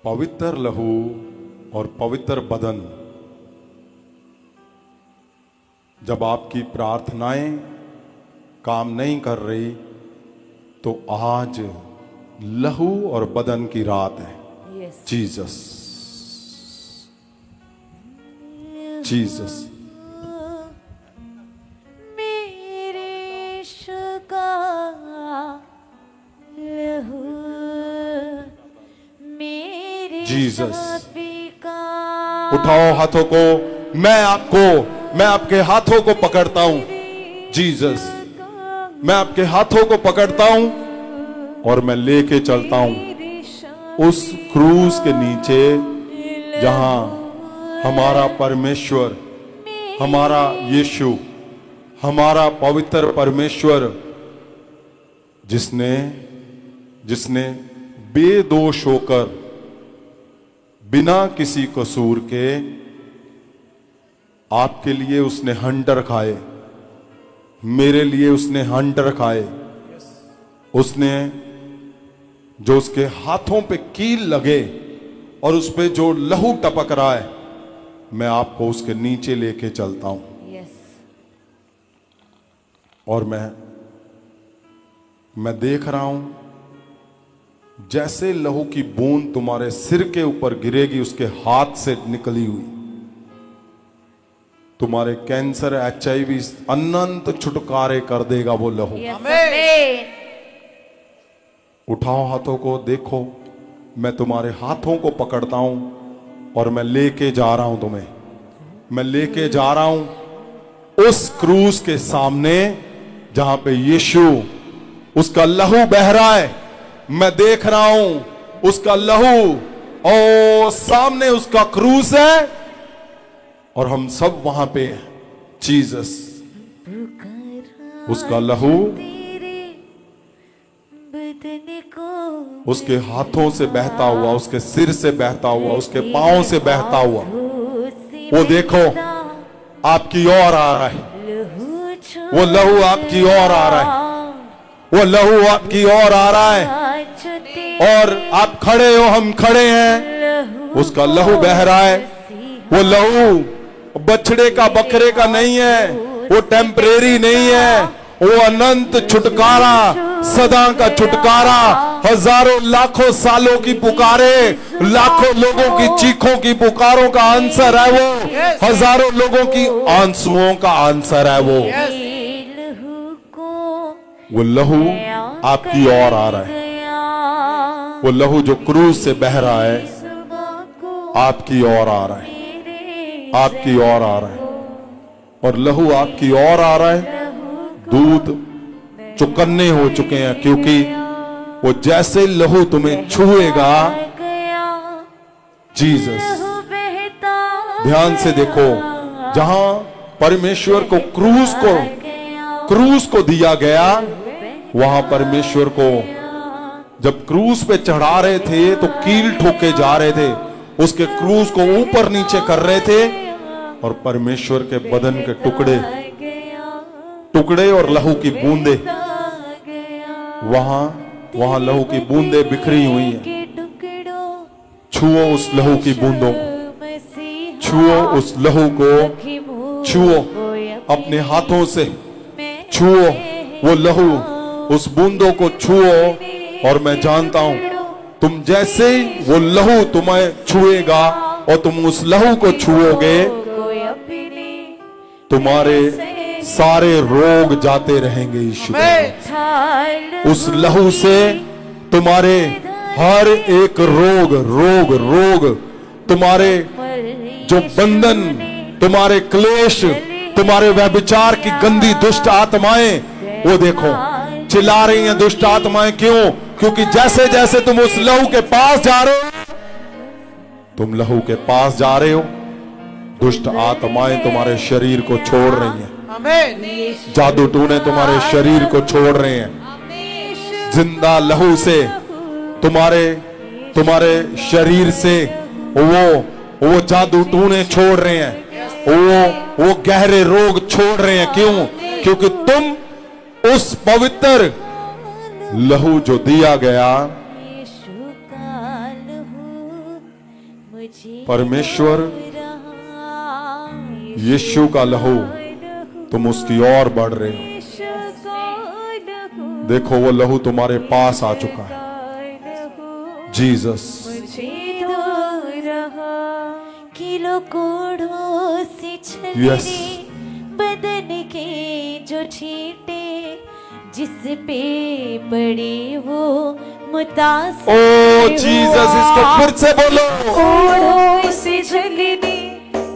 पवित्र लहू और पवित्र बदन। जब आपकी प्रार्थनाएं काम नहीं कर रही तो आज लहू और बदन की रात है। Jesus, Jesus. जीसस, उठाओ हाथों को। मैं आपके हाथों को पकड़ता हूं। जीसस, मैं आपके हाथों को पकड़ता हूं और मैं लेके चलता हूं उस क्रूस के नीचे जहां हमारा परमेश्वर, हमारा यीशु, हमारा पवित्र परमेश्वर, जिसने बेदोष होकर, बिना किसी कसूर के आपके लिए उसने हंटर खाए, मेरे लिए उसने हंटर खाए। उसने जो उसके हाथों पे कील लगे और उस पे जो लहू टपक रहा है, मैं आपको उसके नीचे लेके चलता हूं। और मैं देख रहा हूं जैसे लहू की बूंद तुम्हारे सिर के ऊपर गिरेगी, उसके हाथ से निकली हुई, तुम्हारे कैंसर, HIV, अनंत छुटकारे कर देगा वो लहू। उठाओ हाथों को, देखो मैं तुम्हारे हाथों को पकड़ता हूं और मैं लेके जा रहा हूं तुम्हें। मैं लेके जा रहा हूं उस क्रूस के सामने जहां पे यीशु, उसका लहू बह रहा है। मैं देख रहा हूं उसका लहू और सामने उसका क्रूस है और हम सब वहां पे हैं। जीसस, उसका लहू उसके हाथों से बहता हुआ, उसके सिर से बहता हुआ, उसके पांव से बहता हुआ, वो देखो आपकी ओर आ रहा है। वो लहू आपकी ओर आ रहा है, वो लहू आपकी ओर आ रहा है। और आप खड़े हो, हम खड़े हैं, उसका लहू बह रहा है। वो लहू बछड़े का, बकरे का नहीं है, वो टेम्परेरी नहीं है, वो अनंत छुटकारा, सदा का छुटकारा, हजारों लाखों सालों की पुकारे, लाखों लोगों की चीखों की पुकारों का आंसर है वो, हजारों लोगों की आंसुओं का आंसर है वो। वो लहू आपकी ओर आ रहा है, वो लहू जो क्रूस से बह रहा है आपकी ओर आ रहा है, आपकी ओर आ रहा है। और लहू आपकी ओर आ रहा है, दूत चुकन्ने हो चुके हैं, क्योंकि वो जैसे लहू तुम्हें छुएगा। जीसस, ध्यान से देखो, जहां परमेश्वर को क्रूस को दिया गया, वहां परमेश्वर को जब क्रूस पे चढ़ा रहे थे तो कील ठोके जा रहे थे, उसके क्रूस को ऊपर नीचे कर रहे थे, और परमेश्वर के बदन के टुकड़े और लहू की बूंदे, वहां लहू की बूंदे बिखरी हुई हैं। छुओ उस लहू की बूंदों को, छुओ उस लहू को, छुओ अपने हाथों से, छुओ वो लहू, उस बूंदों को छुओ। और मैं जानता हूं तुम जैसे वो लहू तुम्हें छुएगा और तुम उस लहू को छुओगे, तुम्हारे सारे रोग जाते रहेंगे यीशु। उस लहू से तुम्हारे हर एक रोग, तुम्हारे जो बंधन, तुम्हारे क्लेश, तुम्हारे व्यभिचार की गंदी दुष्ट आत्माएं, वो देखो चिल्ला रही हैं दुष्ट आत्माएं। क्यों? क्योंकि जैसे जैसे तुम उस लहू के पास जा रहे हो, तुम लहू के पास जा रहे हो, दुष्ट आत्माएं तुम्हारे शरीर को छोड़ रही हैं। जादू टूने तुम्हारे शरीर को छोड़ रहे हैं। जिंदा लहू से तुम्हारे शरीर से वो जादू टूने छोड़ रहे हैं, वो गहरे रोग छोड़ रहे हैं। क्यों? क्योंकि तुम उस पवित्र लहू जो दिया गया, परमेश्वर यीशु का लहू, तुम उसकी ओर बढ़ रहे हो। देखो वो लहू तुम्हारे पास आ चुका है। जीसस, यस, बदन के जो छींटे जिस पे पड़े वो मुतासिर। ओ जीसस, इसको फिर से बोलो। कोड़ों से झुलनी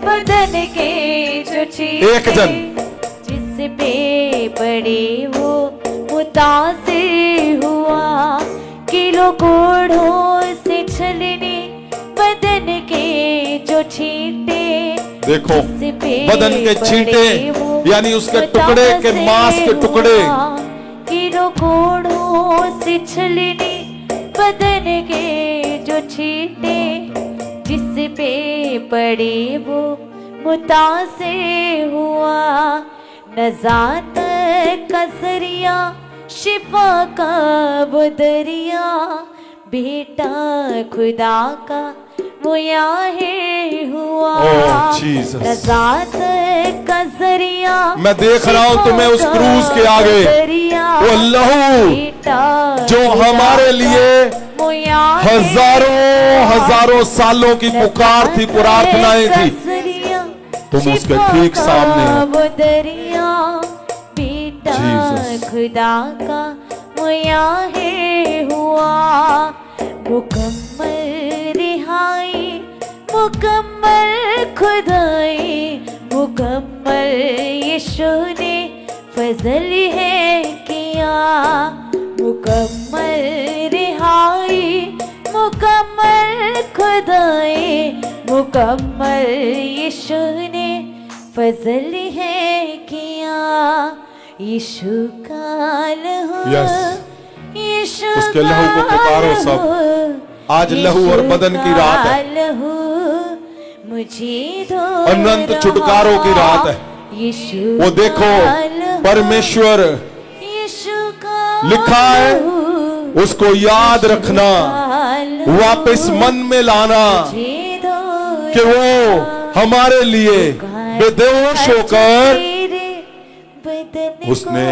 बदन के जो छींटे, एक जन, जिस पे पड़े वो मुतासिर हुआ। किलो कोड़ों से छलनी बदन के जो छींटे, देखो बदन के छींटे यानी उसके टुकड़े के मांस के टुकड़े। किलो कोड़ों से छलनी बदन के जो छींटे, जिस पे पड़े वो मुतासिर हुआ। नजात का जरिया, शिफा का वो दरिया, बेटा खुदा का वो याहे हुआ। नजात का जरिया, मैं देख रहा हूं तुम्हें उस क्रूस के आगे, वो लहू जो हमारे लिए हजारों सालों की पुकार थी, प्रार्थनाएं थी, तुम उसके ठीक सामने हो। दरिया बेटा खुदा का वो याहे हुआ। मुकम्मल रिहाई, मुकम्मल खुदाई, मुकम्मल यीशु ने फजल है किया। मुकम्मल रिहाई, मुकम्मल खुदाए मुकम्मल यीशु ने फजल है किया। यीशु का लहू, Yes. यीशु उसके लहू को पुकारो सब। आज लहू और बदन की रात है। लहू मुझे दो, अनंत छुटकारों की रात है। यीशु वो देखो परमेश्वर यीशु का लिखा है, उसको याद रखना, वापस मन में लाना कि वो हमारे लिए बेदोष होकर उसने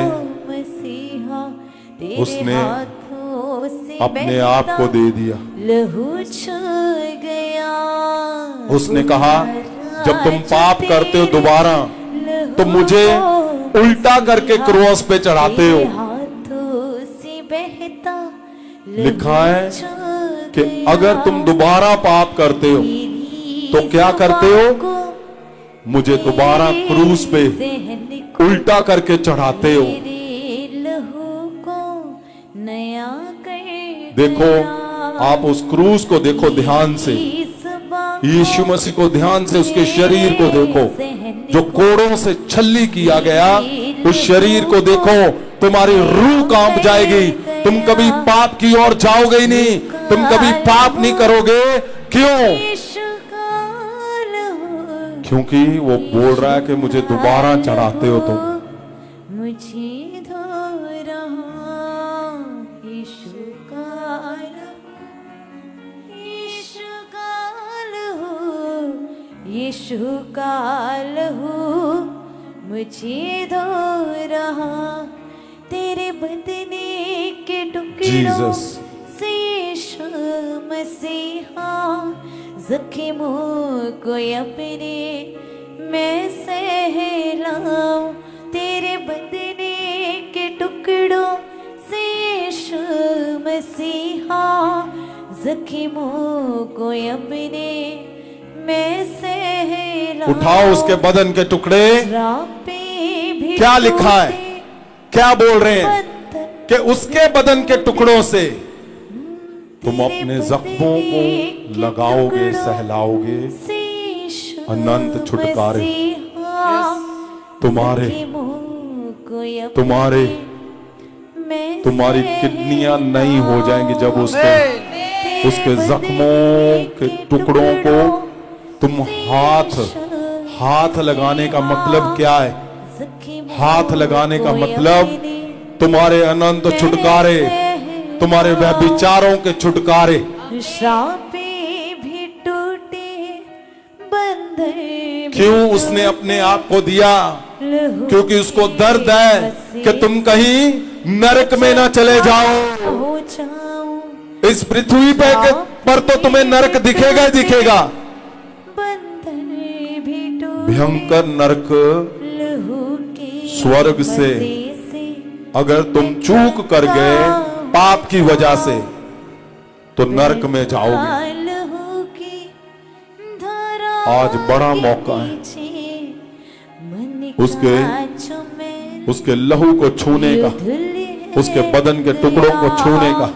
अपने आप को दे दिया। लहू छू गया। उसने कहा जब तुम पाप करते हो दोबारा तो मुझे उल्टा करके क्रॉस पे चढ़ाते हो। लिखा है कि अगर तुम दोबारा पाप करते हो तो क्या करते हो, मुझे दोबारा क्रूस पे उल्टा करके चढ़ाते हो। देखो आप उस क्रूस को देखो ध्यान से, यीशु मसीह को ध्यान से, उसके शरीर को देखो जो कोड़ों से छल्ली किया गया। उस शरीर को देखो, तुम्हारी रूह कांप जाएगी। तुम कभी पाप की ओर जाओगे ही नहीं, तुम कभी पाप नहीं करोगे। क्यों? क्योंकि वो बोल रहा है कि मुझे दोबारा चढ़ाते हो तुम। मुझे धो रहा यीशु का लहू, यीशु का लहू, यीशु का लहू मुझे धो रहा। तेरे बदने के टुकड़ों से यीशु मसीहा ज़ख्मों को अपने मैं सहलाऊं। तेरे बदने के टुकड़ों से यीशु मसीहा ज़ख्मों को अपने मैं सहलाऊं। उठाओ उसके बदन के टुकड़े। क्या लिखा है, क्या बोल रहे हैं कि उसके बदन के टुकड़ों से तुम अपने जख्मों को लगाओगे, सहलाओगे। अनंत छुटकारे तुम्हारे तुम्हारे तुम्हारी किडनियां नई हो जाएंगी जब उसके जख्मों के टुकड़ों को तुम हाथ लगाने का मतलब क्या है? हाथ लगाने का मतलब तुम्हारे अनंत छुटकारे, तुम्हारे व्यभिचारों के छुटकारे। भी टूटे बंधन। क्यों उसने अपने आप को दिया? क्योंकि उसको दर्द है कि तुम कहीं नरक में ना चले जाओ। इस पृथ्वी पर तो तुम्हें नरक दिखेगा ही दिखेगा, भयंकर नरक स्वर्ग से अगर तुम चूक कर गए पाप की वजह से तो नरक में जाओगे। आज बड़ा मौका है उसके लहू को छूने का, उसके बदन के टुकड़ों को छूने का।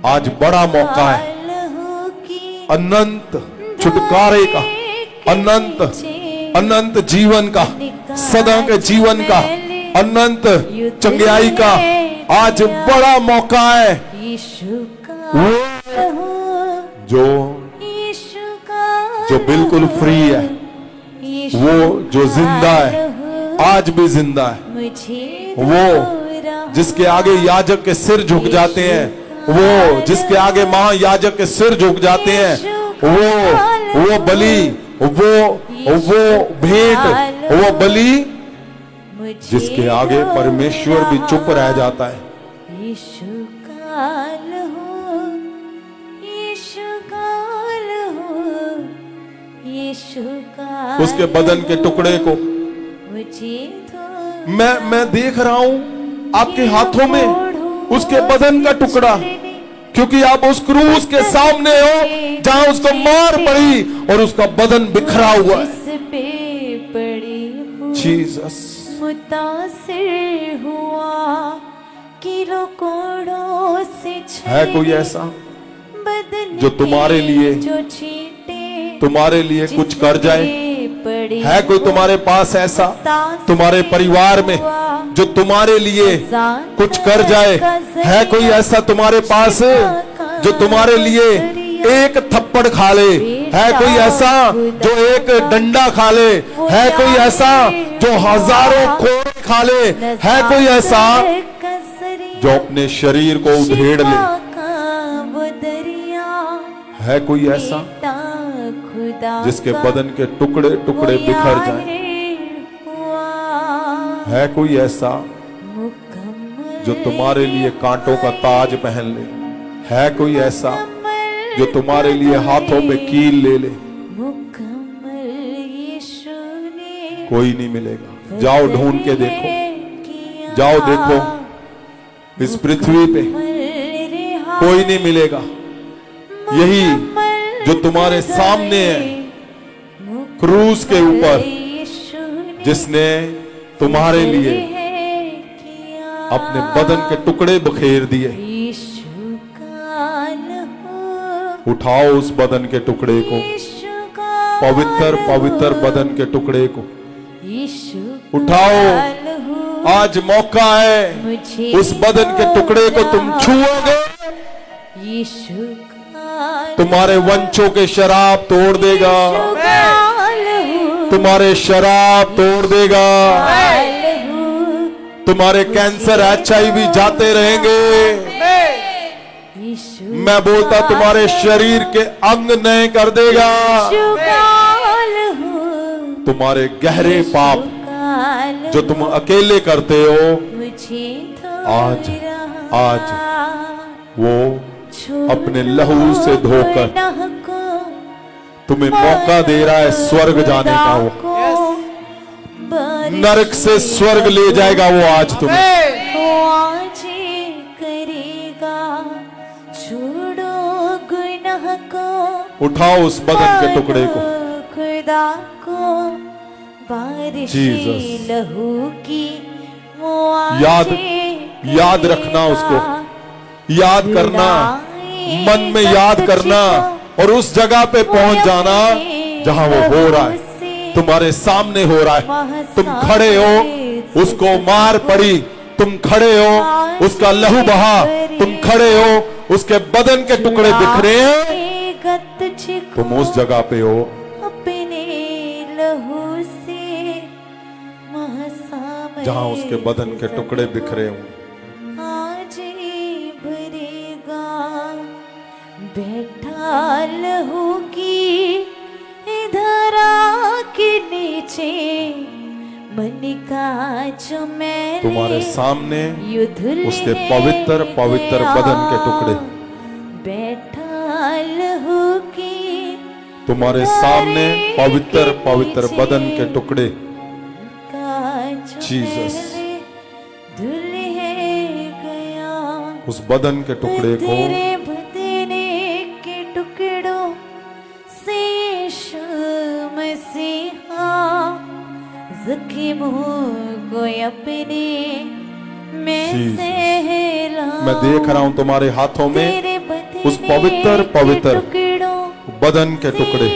आज बड़ा मौका है अनंत छुटकारे का, अनंत जीवन का, सदा के जीवन का, अनंत चंगाई का। आज बड़ा मौका है। वो जो बिल्कुल फ्री है, वो जो जिंदा है, आज भी जिंदा है, वो जिसके आगे याजक के सिर झुक जाते हैं, वो जिसके आगे महायाजक के सिर झुक जाते हैं, वो बलि, वो भेंट, वो बलि जिसके आगे परमेश्वर भी चुप रह जाता है। यीशु का लहू, यीशु का लहू, यीशु का उसके बदन के टुकड़े को मैं देख रहा हूं आपके हाथों में उसके बदन का टुकड़ा, क्योंकि आप उस क्रूस के सामने हो जहां उसको मार पड़ी और उसका बदन बिखरा हुआ है। जीसस मुतासिर हुआ किलो कोड़ों से है कोई ऐसा जो तुम्हारे लिए कुछ कर जाए। है कोई तुम्हारे पास ऐसा तुम्हारे परिवार में जो तुम्हारे लिए कुछ कर जाए? है कोई ऐसा तुम्हारे पास जो तुम्हारे लिए एक थप्पड़ खा ले? है कोई ऐसा जो एक डंडा खा ले? है कोई ऐसा जो हजारों कोड़े खा ले? है कोई ऐसा जो अपने शरीर को उधेड़ ले? है कोई ऐसा जिसके बदन के टुकड़े टुकड़े बिखर जाएं? है कोई ऐसा जो तुम्हारे लिए कांटों का ताज पहन ले? है कोई ऐसा जो तुम्हारे लिए हाथों में कील ले ले? कोई नहीं मिलेगा। जाओ ढूंढ के देखो, जाओ देखो, इस पृथ्वी पे कोई नहीं मिलेगा। यही जो तुम्हारे सामने है क्रूस के ऊपर, जिसने तुम्हारे लिए अपने बदन के टुकड़े बखेर दिए। उठाओ उस बदन के टुकड़े को, पवित्र पवित्र बदन के टुकड़े को उठाओ। आज मौका है, उस बदन के टुकड़े को तुम छुओगे, तुम्हारे वंशों के शराब तोड़ देगा, तुम्हारे शराब तोड़ देगा, तुम्हारे कैंसर HIV जाते रहेंगे। मैं बोलता तुम्हारे शरीर के अंग नए कर देगा। तुम्हारे गहरे पाप जो तुम अकेले करते हो, आज आज वो अपने लहू से धोकर तुम्हें मौका दे रहा है स्वर्ग जाने का। वो नरक से स्वर्ग ले जाएगा वो आज तुम्हें। उठाओ उस बदन के टुकड़े को। जीसस, याद रखना, उसको याद करना, मन में याद करना और उस जगह पे पहुंच जाना जहां वो हो रहा है, तुम्हारे सामने हो रहा है। तुम खड़े हो, उसको मार पड़ी, तुम खड़े हो, उसका लहू बहा, तुम खड़े हो, उसके बदन के टुकड़े बिखरे हैं, तुम उस जगह पे हो। जहां उसके बदन के टुकड़े बिखरे हुए। बैठा लहू की धरा के नीचे, मन का जो मैं तुम्हारे सामने उसके पवित्र पवित्र बदन के टुकड़े, बैठा लहू की तुम्हारे सामने पवित्र पवित्र बदन के टुकड़े। जीसस, उस बदन के टुकड़े को मैं देख रहा हूं तुम्हारे हाथों में उस पवित्र पवित्र बदन के टुकड़े।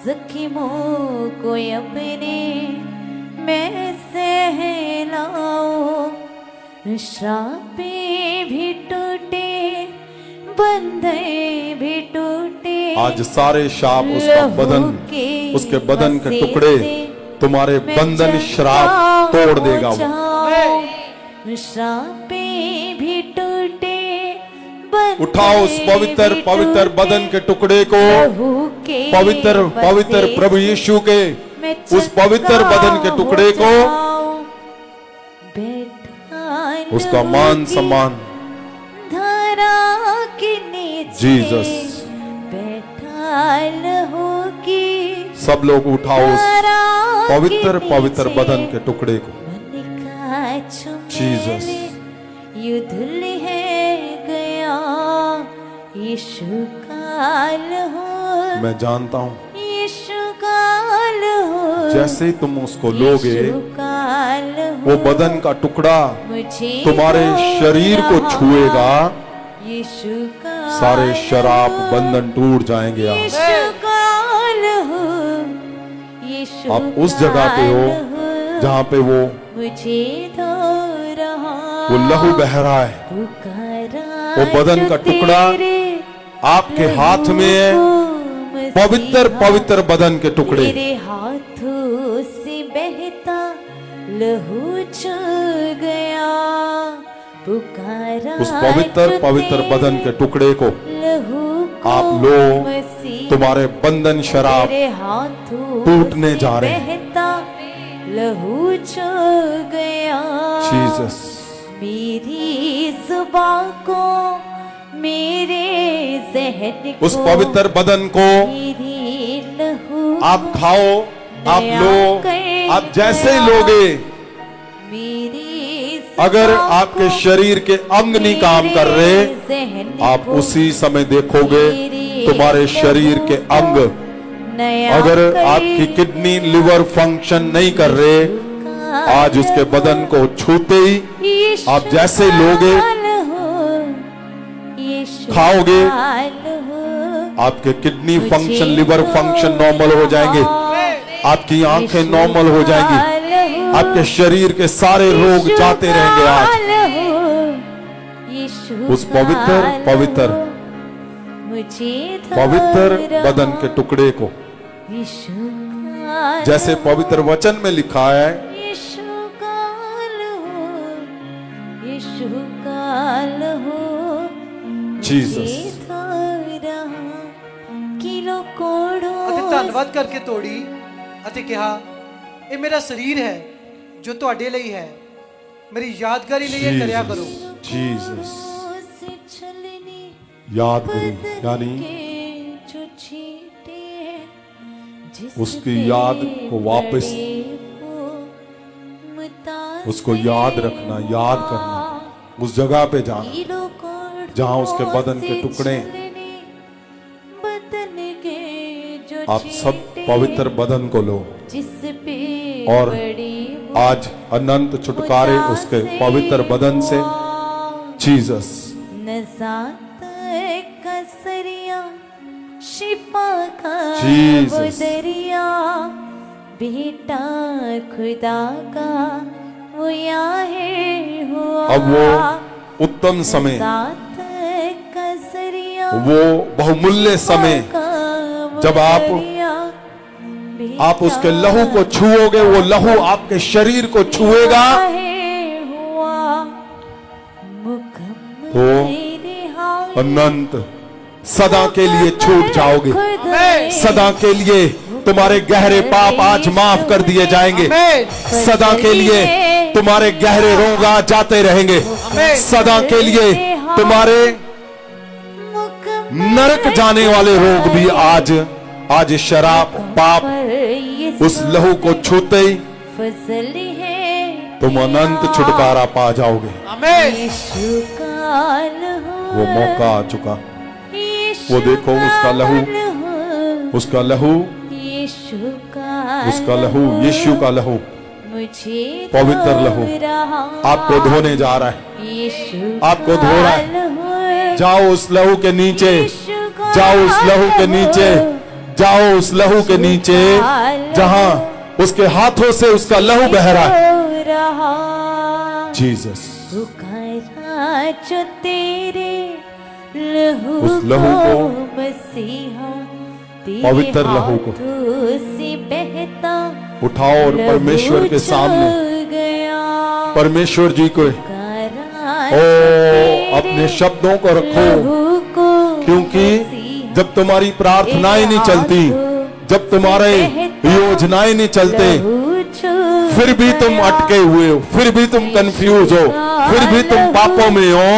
जख्मों को अपने मैं सहलाओ, श्रापे भी टूटे, बंधे भी टूटे। आज सारे शाप उसका बदन, उसके बदन के टुकड़े, तुम्हारे बंधन श्राप तोड़ देगा वो। श्रापे भी टूटे, उठाओ उस पवित्र पवित्र बदन के टुकड़े को, पवित्र पवित्र प्रभु यीशु के उस पवित्र बदन के टुकड़े को, उसका मान सम्मान। जीसस, सब लोग उठाओ उस पवित्र पवित्र बदन के टुकड़े को। जीसस, युद्ध है गया यीशु काल हो। मैं जानता हूं यीशु काल हो, जैसे ही तुम उसको लोगे, वो बदन का टुकड़ा तुम्हारे शरीर को छुएगा यीशु का सारे शराब बंधन टूट जाएंगे। आज यीशु का लहू, यीशु आप उस जगह पे हो का जहां पे वो मुझे धो रहा, लहू बह रहा है। पुकारा वो बदन का जो टुकड़ा तेरे आपके हाथ में है, पवित्र पवित्र बदन के टुकड़े। तेरे हाथों से बहता लहू चल गया, पुकारा उस पवित्र जो पवित्र बदन के टुकड़े को लहू को आप लो, मसीहा, तुम्हारे बंधन शराब तेरे हाथों टूटने से जा रहे हैं। बहता लहू चल गया। जीसस, मेरी जुबान को, मेरे ज़हन को, उस पवित्र बदन को मेरी लहू आप खाओ, आप लो, आप जैसे ही लोगे। मेरी अगर आपके शरीर के अंग नहीं काम कर रहे, आप उसी समय देखोगे तुम्हारे शरीर के अंग, अगर आपकी किडनी लिवर फंक्शन नहीं कर रहे, आज उसके बदन को छूते ही आप जैसे ही लोगे, खाओगे, आपके kidney function liver function normal हो जाएंगे, आपकी आंखें नॉर्मल हो जाएंगी, आपके शरीर के सारे रोग जाते रहेंगे। आज उस पवित्र पवित्र पवित्र बदन के टुकड़े को, जैसे पवित्र वचन में लिखा है, जीसस, ਅਤੇ ਧੰਨਵਾਦ ਕਰਕੇ ਤੋੜੀ ਅਤੇ ਕਿਹਾ ਇਹ ਮੇਰਾ ਸਰੀਰ ਹੈ ਜੋ ਤੁਹਾਡੇ ਲਈ ਹੈ, ਮੇਰੀ ਯਾਦਗਾਰੀ ਲਈ ਇਹ ਕਰਿਆ ਕਰੋ। जीसस, यादगिरी यानी उसकी याद को वापस, उसको याद रखना, याद करना, उस जगह पे जाना जहां उसके बदन के टुकड़े। आप सब पवित्र बदन को लो और आज अनंत छुटकारे उसके पवित्र बदन से। जीसस, शिफा का जीसस, दरिया, बेटा खुदा का वो यहाँ हुआ। अब वो उत्तम समय, का जरिया, वो बहुमूल्य समय, जब आप उसके लहू को छुओगे, वो लहू आपके शरीर को छुएगा, तो अनंत सदा के लिए छूट जाओगे। सदा के लिए तुम्हारे गहरे पाप आज माफ कर दिए जाएंगे। सदा के लिए तुम्हारे गहरे रोग आज जाते रहेंगे। सदा के लिए तुम्हारे नरक जाने वाले रोग भी आज शराब पाप उस लहू को छूते ही तुम अनंत छुटकारा पा जाओगे। वो मौका आ चुका, वो देखो उसका लहू, उसका लहू, उसका लहू, यीशु का लहू, पवित्र लहू आपको धोने जा रहा है, आपको धो रहा है। जाओ उस लहू के नीचे, जाओ उस लहू के नीचे, जाओ उस लहू के नीचे जहां उसके हाथों से उसका लहू बह रहा है। जीसस, जो तेरे लहू, उस लहू को, मसीहा, पवित्र लहू को से बहता उठाओ और परमेश्वर के सामने, परमेश्वर जी को अपने शब्दों को रखो, क्योंकि जब तुम्हारी प्रार्थनाएं नहीं चलती, जब तुम्हारे योजनाएं नहीं चलते, फिर भी तुम अटके हुए हो, फिर भी तुम कंफ्यूज हो, फिर भी तुम पापों में हो,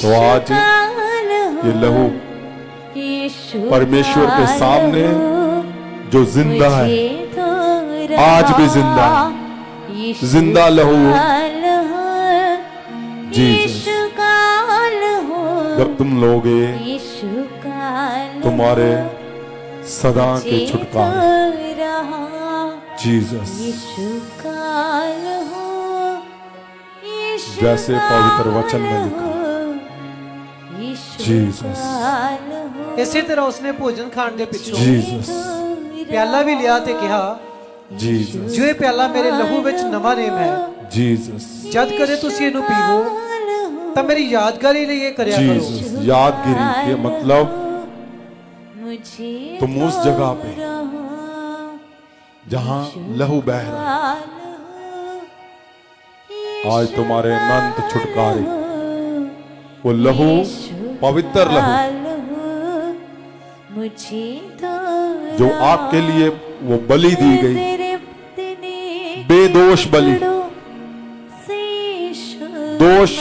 तो आज ये लहू परमेश्वर के सामने जो जिंदा है, आज भी जिंदा है, जिंदा लहू। जीसस, जब तुम लोगे तुम्हारे सदा के छुटकारे। जीसस, जैसे पवित्र वचन में लिखा, जीसस ਇਸੇ ਤਰ੍ਹਾਂ ਉਸਨੇ ਭੋਜਨ ਖਾਣ ਦੇ ਪਿੱਛੋਂ जीसस ਪਿਆਲਾ ਵੀ ਲਿਆ ਤੇ ਕਿਹਾ, जीसस ਜੋ ਇਹ ਪਿਆਲਾ ਮੇਰੇ ਲਹੂ ਵਿੱਚ ਨਵਾਂ ਨੇਮ ਹੈ, जीसस ਜਦ ਕਦੇ ਤੁਸੀਂ ਇਹਨੂੰ ਪੀਵੋ ਤਾਂ ਮੇਰੀ ਯਾਦਗਾਰੀ ਲਈ ਇਹ ਕਰਿਆ ਕਰੋ। जीसस यादगिरी के मतलब तुम उस जगह पे जहां लहू बह रहा है, आज तुम्हारे अनंत छुटकारे, वो लहू पवित्र लहू जो आपके लिए वो बलि दी गई, बेदोष बलि, दोष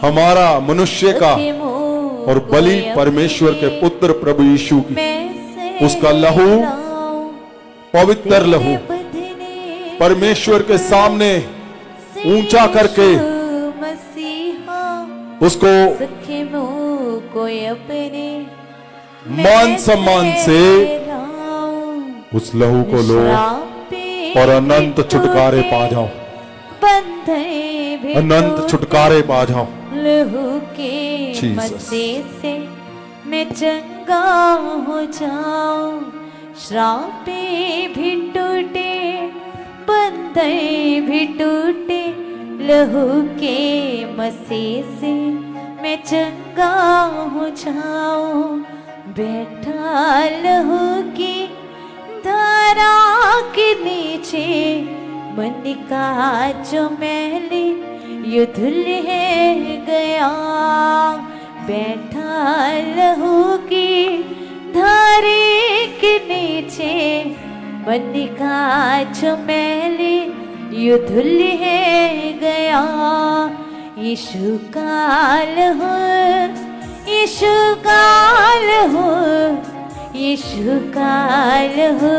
हमारा मनुष्य का और बलि परमेश्वर के पुत्र प्रभु यीशु की, उसका लहू पवित्र लहू परमेश्वर के सामने ऊंचा करके उसको मान सम्मान से उस लहू को लो और अनंत छुटकारे पा जाओ, अनंत छुटकारे पा जाओ। लहू के मसे से मैं चंगा हो जाऊं, श्रापे भी टूटे, बंधन भी टूटे, लहू के मसे से मैं चंगा हो जाऊं। बैठा लहू की धारा के नीचे मन का जो मैली ये धुल है गया, बैठा लहू की धारे के नीचे मन का जो मैली ये धुल है गया। यीशु का लहू, यीशु का लहू, यीशु का लहू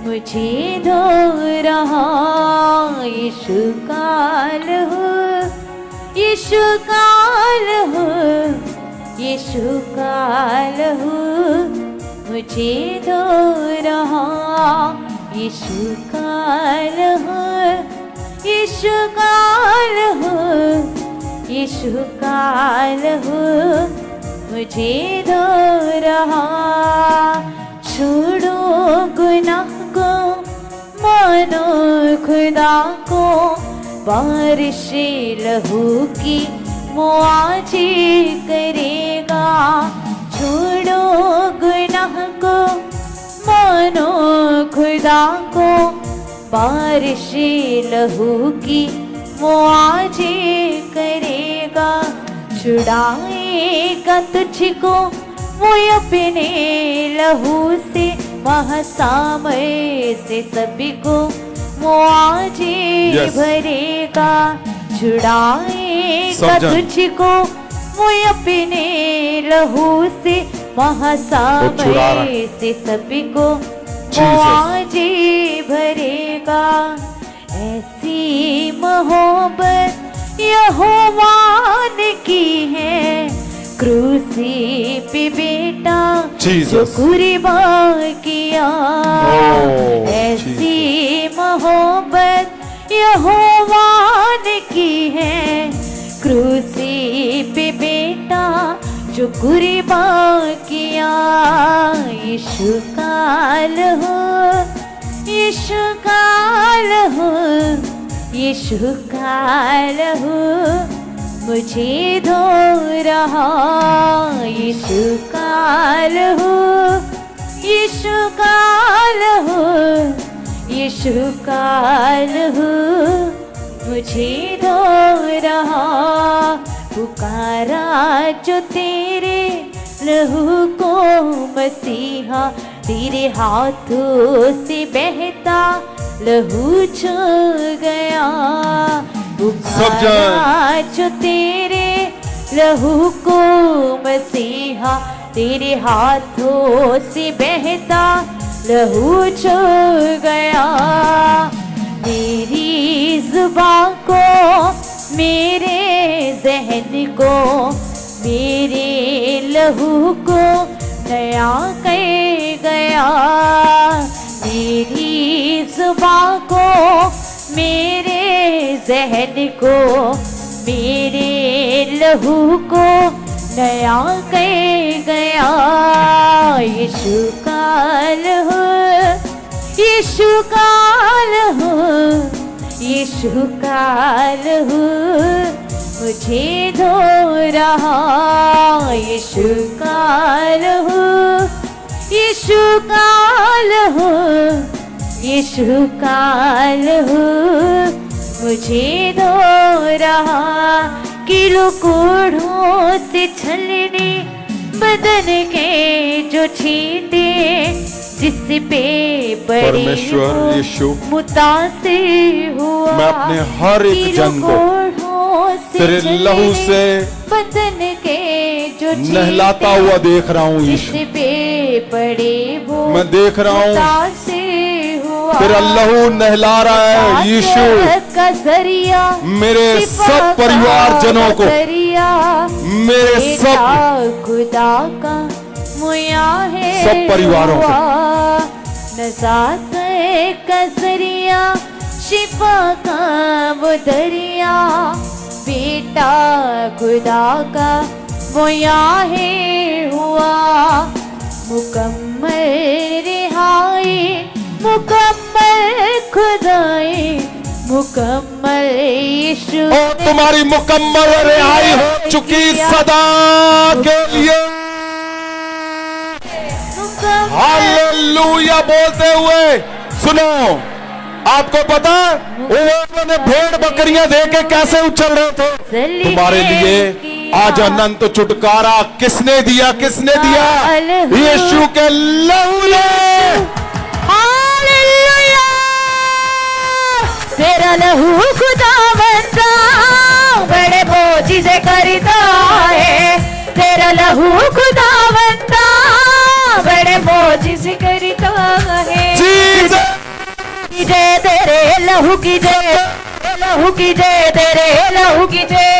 मुझे धो रहा, यीशु का लहू, यीशु का लहू, यीशु का लहू मुझे धो रहा, यीशु का लहू, यीशु का लहू, यीशु का लहू मुझे धो रहा। छोड़ो गुनाह को, मानो खुदा को, बारिश लहू की मुआजी करेगा। छोड़ो गुनाह को, मानो खुदा को, बारिश लहू की मुआजी करेगा। छुड़ाएगा तुझको वो अपने लहू से, महासामय से सभी को वो आज भरेगा। छुड़ाएगा तुझको वो अपने लहू से, महासामय से सभी को वो आज भरेगा। ऐसी मोहब्बत यहोवा ने की है, क्रूसी पे बेटा जो कुर्बान किया। ऐसी मोहब्बत यहोवा ने की है, क्रूसी पे बेटा जो कुर्बान किया। यीशु का लहू, यीशु का लहू, यीशु का लहू मुझे धो रहा। यीशु का लहू, यीशु का लहू, यीशु का लहू मुझे धो रहा। पुकारा जो तेरे लहू को मसीहा, तेरे हाथों से बहता लहू छू गया। पुकारा जो तेरे लहू को मसीहा, तेरे हाथों से बहता लहू छू गया। मेरी जुबान को, मेरे ज़हन को, मेरे लहू को नया कर गया। मेरी जुबान को, मेरे ज़हन को, मेरे लहू को नया कर गया। यीशु का लहू, यीशु का लहू, यीशु का लहू मुझे धो रहा। यीशु का लहू, यीशु का लहू, यीशु का लहू मुझे धो रहा। किलो कोढ़ों से छलने बदन के जो छींटे, जिस पे परमेश्वर यीशु मुतासिर हुआ। मैं अपने हर एक जन को तेरे लहू से बदन के जो नहलाता हुआ देख रहा हूँ यीशु। जिस पे बड़े वो मैं देख रहा हूँ मुतासिर हुआ। तेरा लहू नहला रहा है यीशु का जरिया मेरे सब परिवार जनों को, मेरे सब खुदा का मुया है सब परिवारों को। नजात का जरिया शिफा का वो दरिया, बेटा खुदा का मुया है हुआ। मुकम्मल रिहाई, मुकम्मल खुदाई, मुकम्मल यीशु। और तुम्हारी मुकम्मल रिहाई हो चुकी सदा के लिए। हालेलुया बोलते हुए सुनो। आपको पता उन्होंने भेड़ बकरियां देके कैसे उछल रहे थे? तुम्हारे लिए आज अनंत छुटकारा किसने दिया? किसने दिया? यीशु के लहू ने। हालेलुया। तेरा लहू खुदावंदा बड़े बोझ से करता है। तेरा लहू खुदावंदा बड़े बोझ से करता है। जय तेरे लहू की जय, लहू की जय, तेरे लहू की जय।